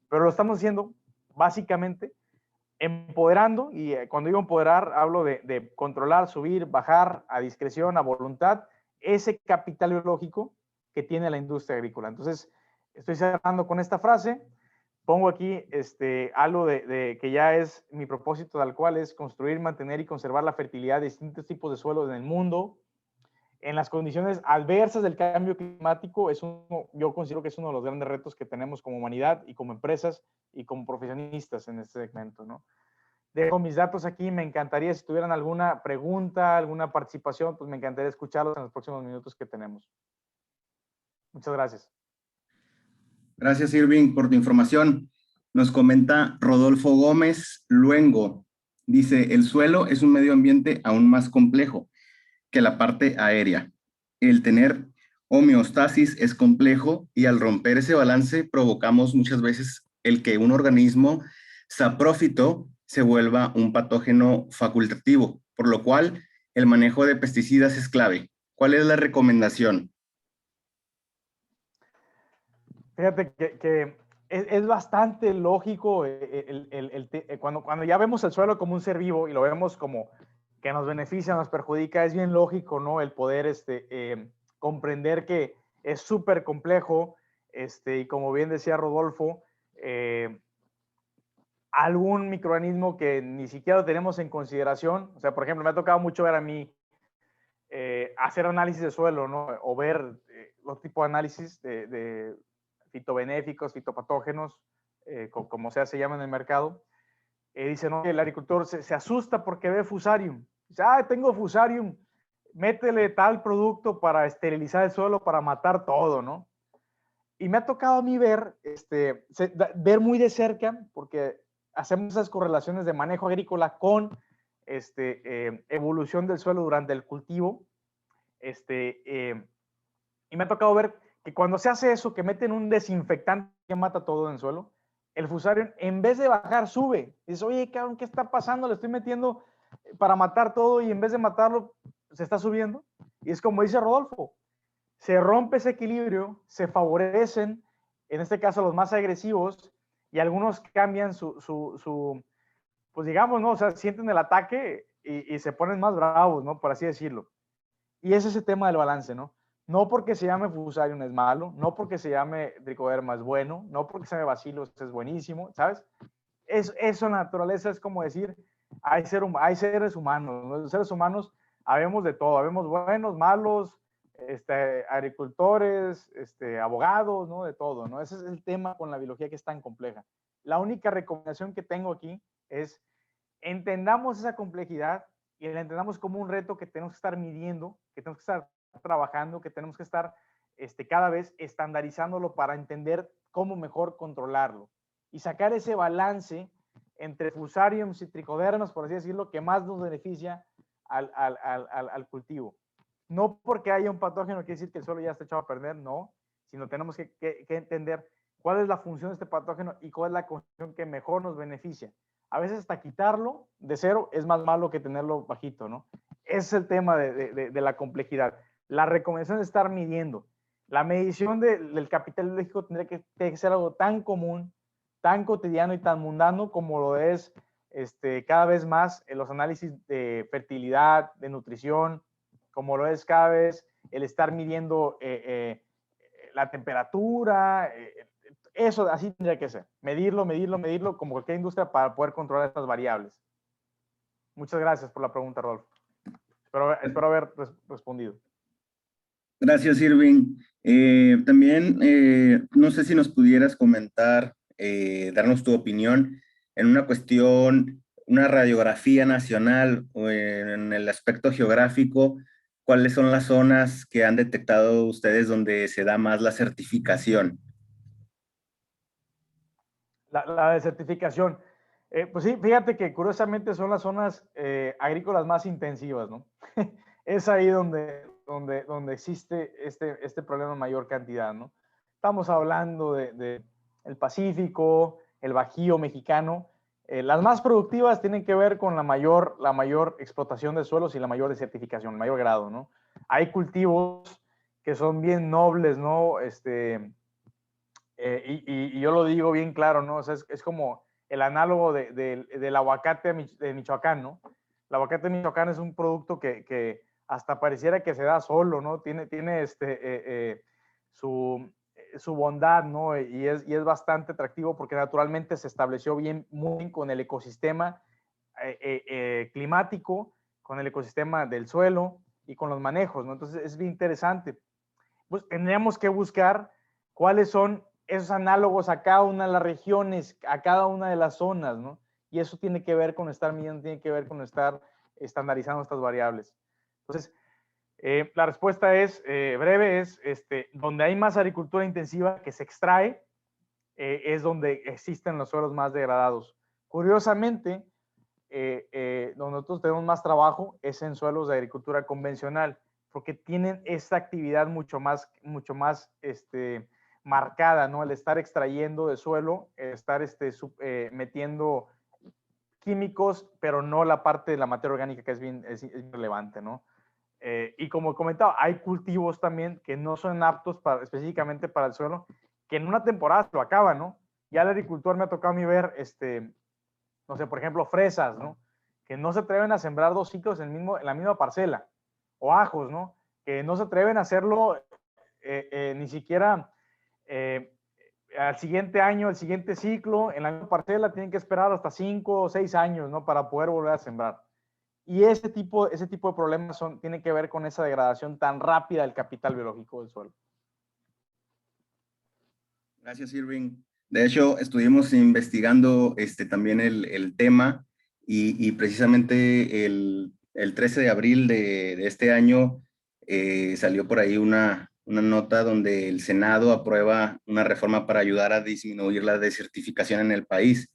[SPEAKER 2] pero lo estamos haciendo básicamente empoderando, y cuando digo empoderar hablo de controlar, subir, bajar a discreción, a voluntad, ese capital biológico que tiene la industria agrícola. Entonces, estoy cerrando con esta frase. Pongo aquí algo de que ya es mi propósito, tal cual es construir, mantener y conservar la fertilidad de distintos tipos de suelos en el mundo. En las condiciones adversas del cambio climático, yo considero que es uno de los grandes retos que tenemos como humanidad y como empresas y como profesionistas en este segmento, ¿no? Dejo mis datos aquí, me encantaría, si tuvieran alguna pregunta, alguna participación, pues me encantaría escucharlos en los próximos minutos que tenemos. Muchas gracias.
[SPEAKER 1] Gracias, Irving, por tu información. Nos comenta Rodolfo Gómez Luengo. Dice, el suelo es un medio ambiente aún más complejo que la parte aérea. El tener homeostasis es complejo y al romper ese balance provocamos muchas veces el que un organismo saprófito se vuelva un patógeno facultativo, por lo cual el manejo de pesticidas es clave. ¿Cuál es la recomendación?
[SPEAKER 2] Fíjate que es bastante lógico cuando ya vemos el suelo como un ser vivo y lo vemos como que nos beneficia, nos perjudica, es bien lógico, ¿no? El poder comprender que es súper complejo, y como bien decía Rodolfo, algún microorganismo que ni siquiera lo tenemos en consideración. O sea, por ejemplo, me ha tocado mucho ver a mí hacer análisis de suelo, ¿no? O ver los tipos de análisis de fitobenéficos, fitopatógenos, como sea se llama en el mercado. Dice, no, el agricultor se asusta porque ve fusarium. Dice, tengo fusarium, métele tal producto para esterilizar el suelo, para matar todo, ¿no? Y me ha tocado a mí ver muy de cerca, porque hacemos esas correlaciones de manejo agrícola con evolución del suelo durante el cultivo. Y me ha tocado ver que cuando se hace eso, que meten un desinfectante que mata todo en el suelo, el fusarium, en vez de bajar, sube. Dices, oye, cabrón, ¿qué está pasando? Le estoy metiendo para matar todo y en vez de matarlo, se está subiendo. Y es como dice Rodolfo, se rompe ese equilibrio, se favorecen, en este caso, los más agresivos, y algunos cambian pues digamos, ¿no? O sea, sienten el ataque y se ponen más bravos, ¿no? Por así decirlo. Y es ese tema del balance, ¿no? No porque se llame Fusarium es malo, no porque se llame Trichoderma es bueno, no porque se llame Bacillus es buenísimo, ¿sabes? Eso en la naturaleza es como decir, hay seres humanos, ¿no? Los seres humanos habemos de todo, habemos buenos, malos, agricultores, abogados, ¿no? De todo, ¿no? Ese es el tema con la biología que es tan compleja. La única recomendación que tengo aquí es entendamos esa complejidad y la entendamos como un reto que tenemos que estar midiendo, que tenemos que estar trabajando, que tenemos que estar cada vez estandarizándolo para entender cómo mejor controlarlo y sacar ese balance entre fusariums y tricodermas, por así decirlo, que más nos beneficia al cultivo. No porque haya un patógeno quiere decir que el suelo ya está echado a perder, no, sino tenemos que entender cuál es la función de este patógeno y cuál es la condición que mejor nos beneficia. A veces hasta quitarlo de cero es más malo que tenerlo bajito, ¿no? Ese es el tema de la complejidad. La recomendación es estar midiendo. La medición del capital biológico tendría que ser algo tan común, tan cotidiano y tan mundano como lo es cada vez más en los análisis de fertilidad, de nutrición, como lo es cada vez el estar midiendo la temperatura, eso así tendría que ser. Medirlo, como cualquier industria para poder controlar estas variables. Muchas gracias por la pregunta, Rodolfo. Espero haber respondido.
[SPEAKER 1] Gracias, Irving. También, no sé si nos pudieras comentar, darnos tu opinión en una cuestión, una radiografía nacional o en el aspecto geográfico, ¿cuáles son las zonas que han detectado ustedes donde se da más la certificación?
[SPEAKER 2] La desertificación. Pues sí, fíjate que curiosamente son las zonas agrícolas más intensivas, ¿no? Es ahí donde existe este problema en mayor cantidad, ¿no? Estamos hablando de el Pacífico, el Bajío mexicano. Las más productivas tienen que ver con la mayor explotación de suelos y la mayor desertificación, el mayor grado, ¿no? Hay cultivos que son bien nobles, ¿no? Y yo lo digo bien claro, ¿no? O sea, es como el análogo del aguacate de Michoacán, ¿no? El aguacate de Michoacán es un producto que hasta pareciera que se da solo, ¿no? Tiene su bondad, ¿no? Y es bastante atractivo porque naturalmente se estableció muy bien con el ecosistema climático, con el ecosistema del suelo y con los manejos, ¿no? Entonces es bien interesante. Pues tendríamos que buscar cuáles son esos análogos a cada una de las regiones, a cada una de las zonas, ¿no? Y eso tiene que ver con estar midiendo, tiene que ver con estar estandarizando estas variables. Entonces, la respuesta es breve, es donde hay más agricultura intensiva que se extrae, es donde existen los suelos más degradados. Curiosamente, donde nosotros tenemos más trabajo es en suelos de agricultura convencional, porque tienen esta actividad mucho más marcada, ¿no? El estar extrayendo de suelo, estar metiendo químicos, pero no la parte de la materia orgánica que es relevante, ¿no? Y como comentaba, hay cultivos también que no son aptos específicamente para el suelo, que en una temporada se lo acaban, ¿no? Ya el agricultor me ha tocado a mí ver, no sé, por ejemplo, fresas, ¿no? Que no se atreven a sembrar 2 ciclos en la misma parcela. O ajos, ¿no? Que no se atreven a hacerlo ni siquiera al siguiente año, el siguiente ciclo, en la misma parcela, tienen que esperar hasta 5 o 6 años, ¿no? Para poder volver a sembrar. Y ese tipo de problemas tienen que ver con esa degradación tan rápida del capital biológico del suelo.
[SPEAKER 1] Gracias, Irving. De hecho, estuvimos investigando también el tema y precisamente el 13 de abril de este año salió por ahí una nota donde el Senado aprueba una reforma para ayudar a disminuir la desertificación en el país.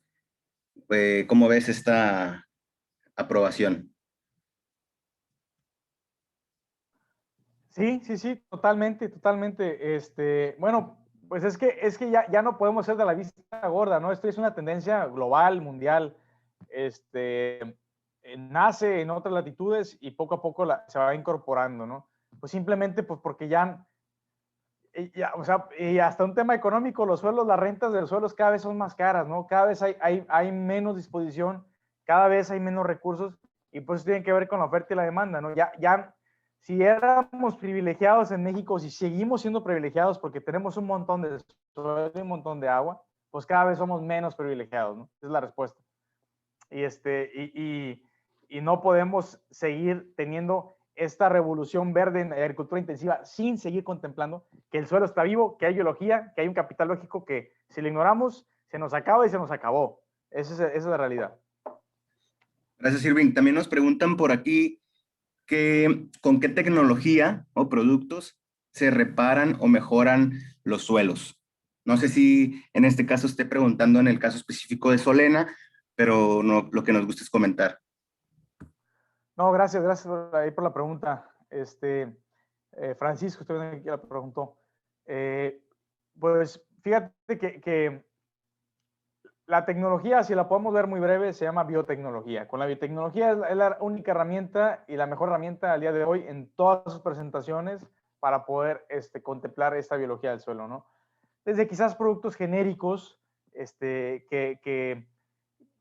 [SPEAKER 1] ¿Cómo ves esta aprobación?
[SPEAKER 2] Sí, sí, sí, totalmente, totalmente. Bueno, pues es que ya no podemos ser de la vista gorda, ¿no? Esto es una tendencia global, mundial. Nace en otras latitudes y poco a poco se va incorporando, ¿no? Pues simplemente pues porque o sea, y hasta un tema económico, los suelos, las rentas de los suelos cada vez son más caras, ¿no? Cada vez hay menos disposición, cada vez hay menos recursos y pues tiene que ver con la oferta y la demanda, ¿no? Si éramos privilegiados en México, si seguimos siendo privilegiados porque tenemos un montón de suelo y un montón de agua, pues cada vez somos menos privilegiados, ¿no? Esa es la respuesta. Y no podemos seguir teniendo esta revolución verde en agricultura intensiva sin seguir contemplando que el suelo está vivo, que hay biología, que hay un capital lógico que si lo ignoramos se nos acaba y se nos acabó. Esa es la realidad.
[SPEAKER 1] Gracias, Irving. También nos preguntan por aquí con qué tecnología o productos se reparan o mejoran los suelos. No sé si en este caso esté preguntando en el caso específico de Solena, pero no, lo que nos gusta es comentar.
[SPEAKER 2] No, gracias por la pregunta. Francisco, usted aquí la preguntó. Pues fíjate que la tecnología, si la podemos ver muy breve, se llama biotecnología. Con la biotecnología es la única herramienta y la mejor herramienta al día de hoy en todas sus presentaciones para poder contemplar esta biología del suelo, ¿no? Desde quizás productos genéricos que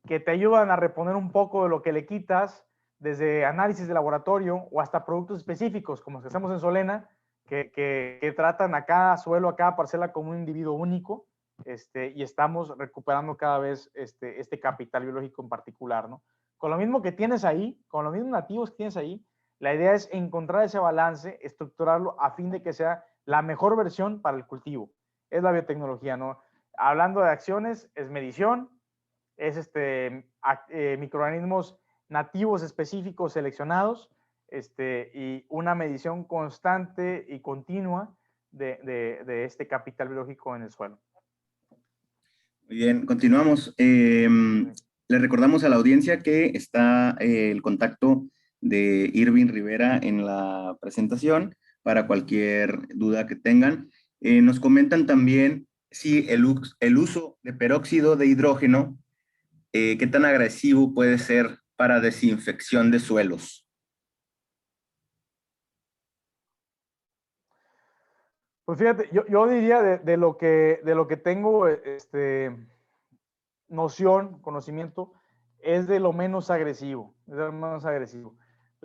[SPEAKER 2] te ayudan a reponer un poco de lo que le quitas, desde análisis de laboratorio o hasta productos específicos, como los que hacemos en Solena, que tratan a cada suelo, a cada parcela como un individuo único, y estamos recuperando cada vez este capital biológico en particular, ¿no? Con lo mismo que tienes ahí, con los mismos nativos que tienes ahí, la idea es encontrar ese balance, estructurarlo a fin de que sea la mejor versión para el cultivo. Es la biotecnología, ¿no? Hablando de acciones, es medición, es microorganismos nativos específicos seleccionados, y una medición constante y continua de este capital biológico en el suelo.
[SPEAKER 1] Muy bien, continuamos. Le recordamos a la audiencia que está el contacto de Irving Rivera en la presentación para cualquier duda que tengan. Nos comentan también si el uso de peróxido de hidrógeno, ¿qué tan agresivo puede ser para desinfección de suelos?
[SPEAKER 2] Pues fíjate, yo diría de lo que tengo noción, conocimiento, es de lo menos agresivo. Es de lo menos agresivo.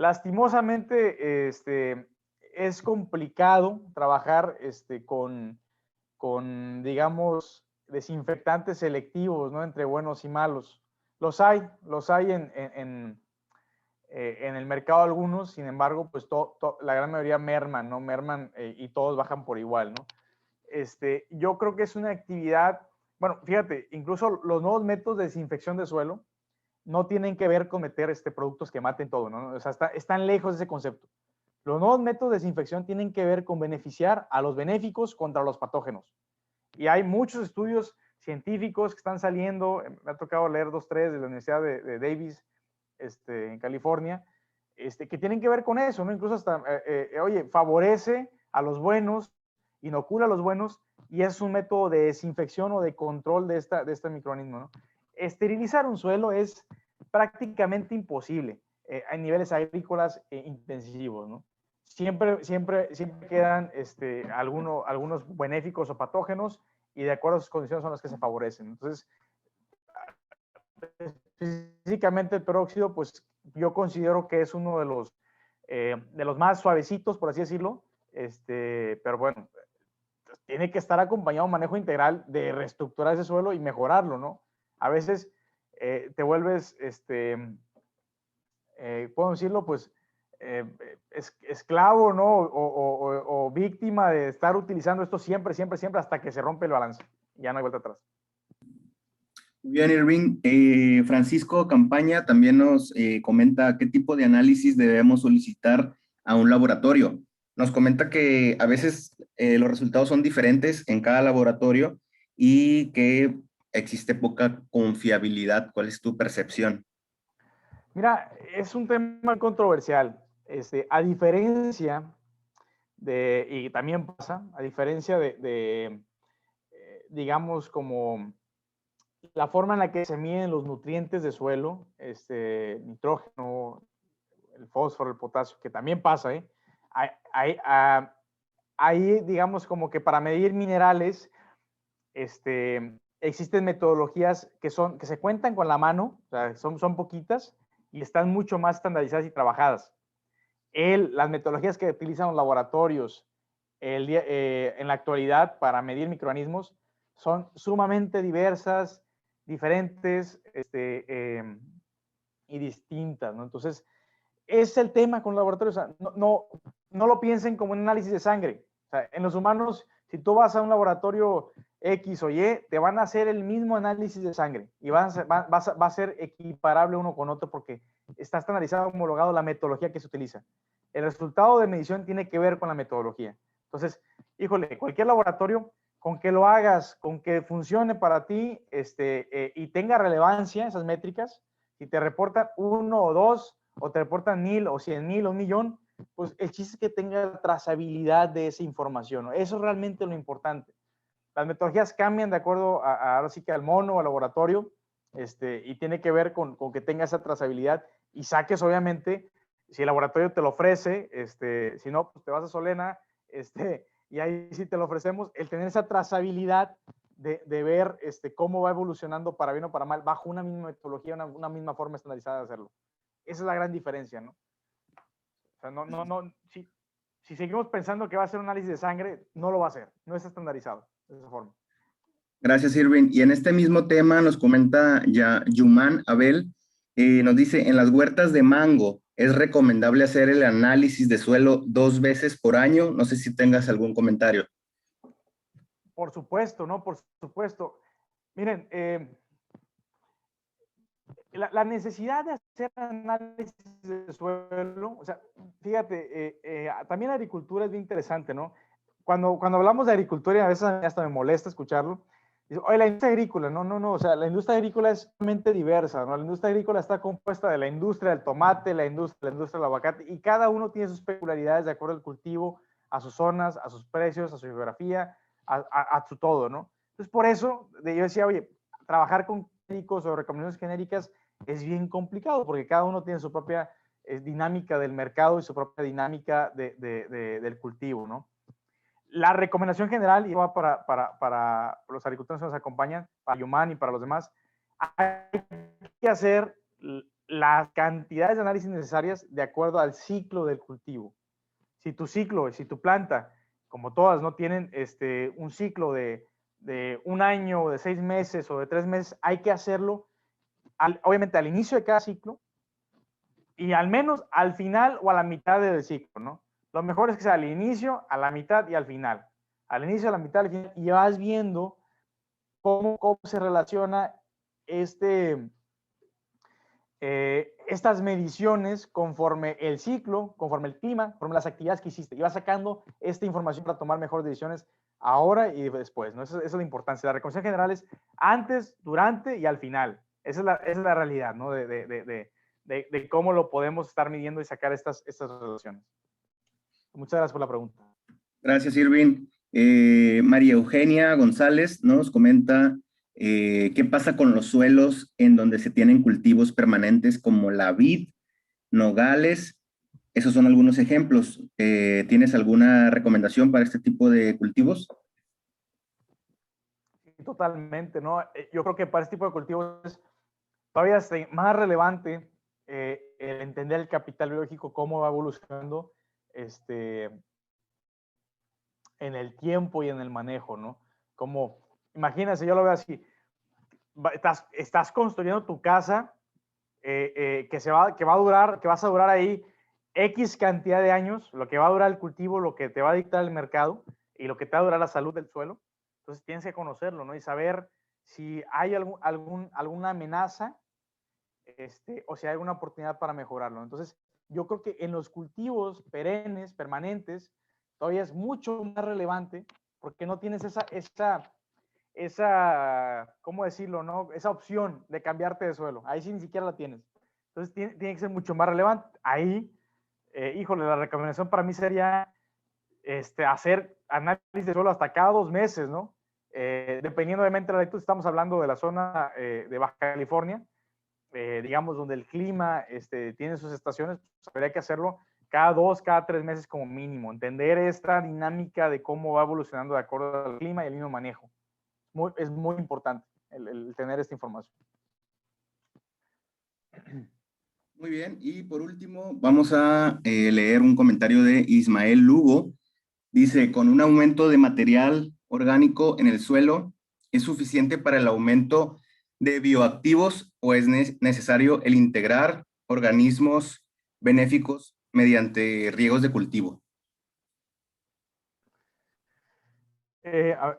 [SPEAKER 2] Lastimosamente, es complicado trabajar digamos, desinfectantes selectivos, ¿no? Entre buenos y malos. Los hay en el mercado algunos, sin embargo, pues la gran mayoría merman, ¿no? Merman y todos bajan por igual, ¿no? Yo creo que es una actividad, bueno, fíjate, incluso los nuevos métodos de desinfección de suelo no tienen que ver con meter productos que maten todo, ¿no? O sea, están lejos de ese concepto. Los nuevos métodos de desinfección tienen que ver con beneficiar a los benéficos contra los patógenos. Y hay muchos estudios científicos que están saliendo, me ha tocado leer 2, 3 de la Universidad de Davis, en California, que tienen que ver con eso, ¿no? Incluso hasta, oye, favorece a los buenos, inocula a los buenos, y es un método de desinfección o de control de este microorganismo, ¿no? Esterilizar un suelo es prácticamente imposible a niveles agrícolas intensivos, ¿no? Siempre quedan algunos benéficos o patógenos y de acuerdo a sus condiciones son las que se favorecen. Entonces, físicamente el peróxido, pues yo considero que es uno de los más suavecitos, por así decirlo, pero bueno, tiene que estar acompañado de un manejo integral de reestructurar ese suelo y mejorarlo, ¿no? A veces te vuelves, puedo decirlo, pues, esclavo, ¿no? O víctima de estar utilizando esto siempre hasta que se rompe el balance. Ya no hay vuelta atrás.
[SPEAKER 1] Bien, Irving. Francisco Campaña también nos comenta qué tipo de análisis debemos solicitar a un laboratorio. Nos comenta que a veces los resultados son diferentes en cada laboratorio y que existe poca confiabilidad. ¿Cuál es tu percepción?
[SPEAKER 2] Mira, es un tema controversial. A diferencia y también pasa, a diferencia digamos, como la forma en la que se miden los nutrientes de suelo, nitrógeno, el fósforo, el potasio, que también pasa, ¿eh? Ahí, digamos, como que para medir minerales, existen metodologías que se cuentan con la mano, o sea, son poquitas y están mucho más estandarizadas y trabajadas. Las metodologías que utilizan los laboratorios en la actualidad para medir microorganismos son sumamente diversas, diferentes y distintas, ¿no? Entonces, es el tema con los laboratorios. O sea, no lo piensen como un análisis de sangre. O sea, en los humanos, si tú vas a un laboratorio X o Y, te van a hacer el mismo análisis de sangre y va a ser equiparable uno con otro porque está estandarizado, homologado la metodología que se utiliza. El resultado de medición tiene que ver con la metodología. Entonces, híjole, cualquier laboratorio, con que lo hagas, con que funcione para ti y tenga relevancia esas métricas, si te reportan 1 o 2, o te reportan 1000 o 100,000 o 1,000,000, pues el chiste es que tenga trazabilidad de esa información, ¿no? Eso es realmente lo importante. Las metodologías cambian de acuerdo ahora sí que al mono o al laboratorio, y tiene que ver con que tenga esa trazabilidad y saques, obviamente, si el laboratorio te lo ofrece, si no, pues te vas a Solena, y ahí sí te lo ofrecemos, el tener esa trazabilidad de ver cómo va evolucionando para bien o para mal bajo una misma metodología, una misma forma estandarizada de hacerlo. Esa es la gran diferencia, ¿no? O sea, si seguimos pensando que va a ser un análisis de sangre, no lo va a hacer, no es estandarizado de esa forma.
[SPEAKER 1] Gracias, Irving. Y en este mismo tema nos comenta ya Yuman Abel, nos dice, en las huertas de mango, ¿es recomendable hacer el análisis de suelo 2 veces por año? No sé si tengas algún comentario.
[SPEAKER 2] Por supuesto, ¿no? Por supuesto. Miren, la necesidad de hacer análisis de suelo, o sea, fíjate, también la agricultura es bien interesante, ¿no? Cuando hablamos de agricultura, y a veces hasta me molesta escucharlo, dice, oye, la industria agrícola, no, o sea, la industria agrícola es realmente diversa, ¿no? La industria agrícola está compuesta de la industria del tomate, la industria del aguacate, y cada uno tiene sus peculiaridades de acuerdo al cultivo, a sus zonas, a sus precios, a su geografía, a su todo, ¿no? Entonces, por eso, yo decía, oye, trabajar con genéricos o recomendaciones genéricas es bien complicado, porque cada uno tiene su propia dinámica del mercado y su propia dinámica del cultivo, ¿no? La recomendación general, y va para los agricultores que nos acompañan, para Yuman y para los demás, hay que hacer las cantidades de análisis necesarias de acuerdo al ciclo del cultivo. Si tu ciclo, si tu planta, como todas, no tienen un ciclo de un año, o de 6 meses o de 3 meses, hay que hacerlo obviamente al inicio de cada ciclo y al menos al final o a la mitad del ciclo, ¿no? Lo mejor es que sea al inicio, a la mitad y al final. Al inicio, a la mitad, al final, y vas viendo cómo se relaciona estas mediciones conforme el ciclo, conforme el clima, conforme las actividades que hiciste. Y vas sacando esta información para tomar mejores decisiones ahora y después, ¿no? Eso es la importancia. La recomendación general es antes, durante y al final. Esa es la realidad, ¿no? De cómo lo podemos estar midiendo y sacar estas relaciones. Muchas gracias por la pregunta.
[SPEAKER 1] Gracias, Irving. María Eugenia González nos comenta qué pasa con los suelos en donde se tienen cultivos permanentes como la vid, nogales. Esos son algunos ejemplos. ¿Tienes alguna recomendación para este tipo de cultivos?
[SPEAKER 2] Sí, totalmente, ¿no? Yo creo que para este tipo de cultivos es todavía más relevante el entender el capital biológico, cómo va evolucionando en el tiempo y en el manejo, ¿no? Como, imagínense, yo lo veo así, estás construyendo tu casa que vas a durar ahí X cantidad de años, lo que va a durar el cultivo, lo que te va a dictar el mercado y lo que te va a durar la salud del suelo. Entonces tienes que conocerlo, ¿no? Y saber si hay alguna amenaza o si hay alguna oportunidad para mejorarlo. Entonces, yo creo que en los cultivos perennes, permanentes, todavía es mucho más relevante porque no tienes ¿cómo decirlo, no? Esa opción de cambiarte de suelo. Ahí sí ni siquiera la tienes. Entonces, tiene que ser mucho más relevante. Ahí, híjole, la recomendación para mí sería hacer análisis de suelo hasta cada 2 meses, ¿no? Dependiendo obviamente de la lectura, estamos hablando de la zona de Baja California, digamos, donde el clima tiene sus estaciones, pues habría que hacerlo cada 2, cada 3 meses como mínimo. Entender esta dinámica de cómo va evolucionando de acuerdo al clima y el mismo manejo. Es muy importante el tener esta información.
[SPEAKER 1] Muy bien, y por último vamos a leer un comentario de Ismael Lugo. Dice, con un aumento de material orgánico en el suelo, ¿es suficiente para el aumento de bioactivos o es necesario el integrar organismos benéficos mediante riegos de cultivo?
[SPEAKER 2] La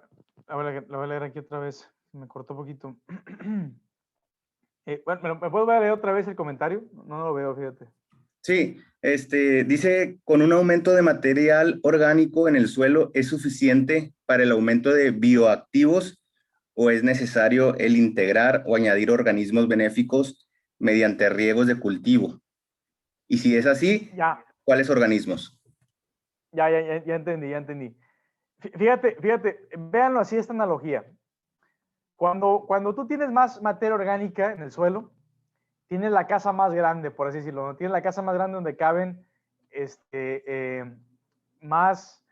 [SPEAKER 2] voy a leer aquí otra vez. Me cortó un poquito. Bueno, ¿me puedo leer otra vez el comentario? No lo veo, fíjate.
[SPEAKER 1] Sí, dice, con un aumento de material orgánico en el suelo, ¿es suficiente para el aumento de bioactivos o es necesario el integrar o añadir organismos benéficos mediante riegos de cultivo? Y si es así,
[SPEAKER 2] Ya,
[SPEAKER 1] ¿cuáles organismos?
[SPEAKER 2] ya entendí. Fíjate, véanlo así, esta analogía. Cuando tú tienes más materia orgánica en el suelo, tienes la casa más grande, por así decirlo, ¿no? Tienes la casa más grande donde caben más,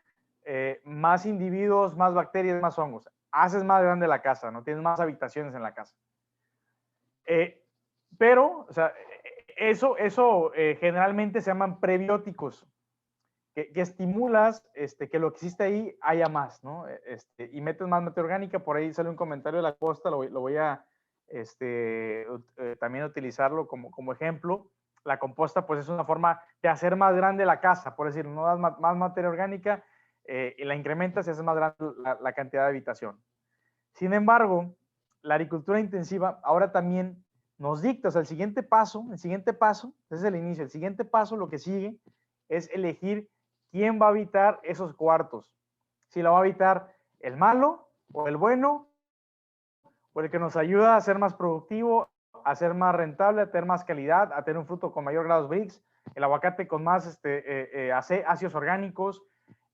[SPEAKER 2] más individuos, más bacterias, más hongos. Haces más grande la casa, ¿no? Tienes más habitaciones en la casa. Pero, o sea, eso generalmente se llaman prebióticos, que estimulas que lo que existe ahí haya más, ¿no? Y metes más materia orgánica. Por ahí sale un comentario de la costa, lo voy a también utilizarlo como ejemplo. La composta, pues, es una forma de hacer más grande la casa, por decirlo, no das más materia orgánica y la incrementas y haces más grande la cantidad de habitación. Sin embargo, la agricultura intensiva ahora también nos dicta, o sea, el siguiente paso, ese es el inicio, el siguiente paso, lo que sigue, es elegir quién va a habitar esos cuartos. Si lo va a habitar el malo o el bueno, o el que nos ayuda a ser más productivo, a ser más rentable, a tener más calidad, a tener un fruto con mayor grado de Brix, el aguacate con más ácidos orgánicos,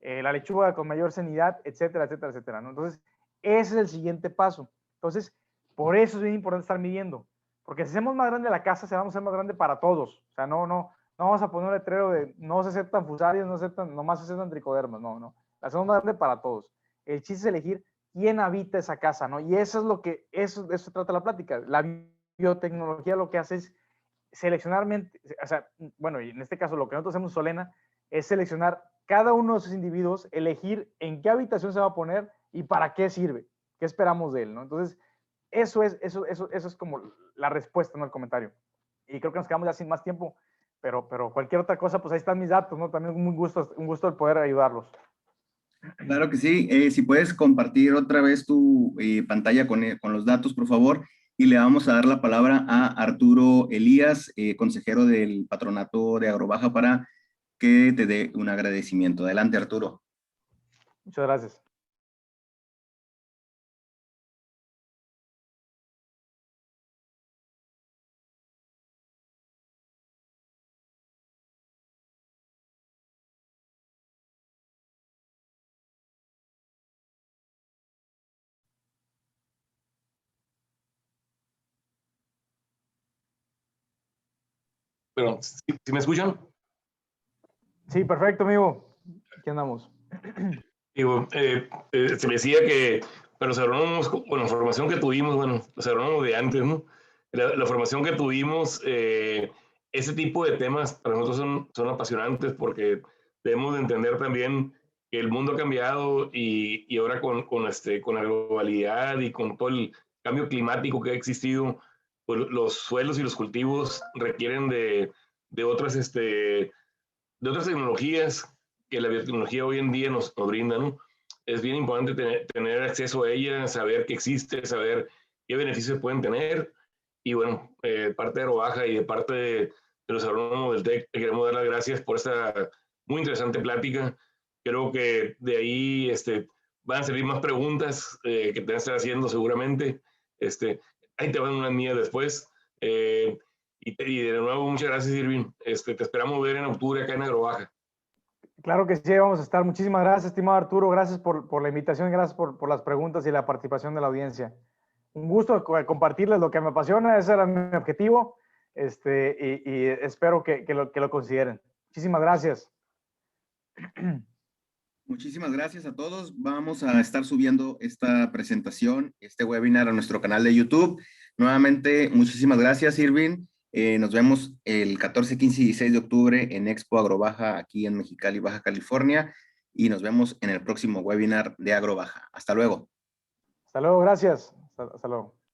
[SPEAKER 2] la lechuga con mayor sanidad, etcétera, etcétera, etcétera, ¿no? Entonces, ese es el siguiente paso. Entonces, por eso es bien importante estar midiendo, porque si hacemos más grande la casa, se vamos a hacer más grande para todos. O sea, no vamos a poner un letrero de no se aceptan fusarios, nomás se aceptan tricodermas, no. La hacemos más grande para todos. El chiste es elegir quién habita esa casa, ¿no? Y eso es lo que, eso trata la plática. La biotecnología lo que hace es seleccionar, o sea, bueno, y en este caso lo que nosotros hacemos en Solena es seleccionar cada uno de esos individuos, elegir en qué habitación se va a poner y para qué sirve, qué esperamos de él, ¿no? Entonces, eso es como la respuesta, ¿no? Al comentario. Y creo que nos quedamos ya sin más tiempo, pero cualquier otra cosa, pues ahí están mis datos, ¿no? También un gusto el poder ayudarlos.
[SPEAKER 1] Claro que sí. Si puedes compartir otra vez tu pantalla con los datos, por favor, y le vamos a dar la palabra a Arturo Elías, consejero del Patronato de Agrobaja, para que te dé un agradecimiento. Adelante, Arturo.
[SPEAKER 2] Muchas gracias.
[SPEAKER 3] Pero, ¿sí me escuchan?
[SPEAKER 2] Sí, perfecto, amigo. Aquí andamos.
[SPEAKER 3] Digo, se me decía que para los agrónomos, bueno, la formación que tuvimos, bueno, los agrónomos de antes, ¿no? La formación que tuvimos, ese tipo de temas para nosotros son apasionantes porque debemos de entender también que el mundo ha cambiado y ahora con la globalidad y con todo el cambio climático que ha existido, pues los suelos y los cultivos requieren de otras tecnologías que la biotecnología hoy en día nos brinda, ¿no? Es bien importante tener acceso a ella, saber que existe, saber qué beneficios pueden tener. Y bueno, parte de Agrobaja y de parte de los agrónomos del TEC, queremos dar las gracias por esta muy interesante plática. Creo que de ahí van a salir más preguntas que te van a estar haciendo seguramente. Ahí te van unas mías después. Y de nuevo, muchas gracias, Irving. Te esperamos ver en octubre acá en Agrobaja.
[SPEAKER 2] Claro que sí, vamos a estar. Muchísimas gracias, estimado Arturo. Gracias por la invitación, gracias por las preguntas y la participación de la audiencia. Un gusto compartirles lo que me apasiona, ese era mi objetivo, y espero que lo consideren. Muchísimas gracias.
[SPEAKER 1] Muchísimas gracias a todos. Vamos a estar subiendo esta presentación, este webinar a nuestro canal de YouTube. Nuevamente, muchísimas gracias, Irving. Nos vemos el 14, 15 y 16 de octubre en Expo Agrobaja aquí en Mexicali, Baja California. Y nos vemos en el próximo webinar de Agrobaja. Hasta luego.
[SPEAKER 2] Hasta luego, gracias. Hasta luego.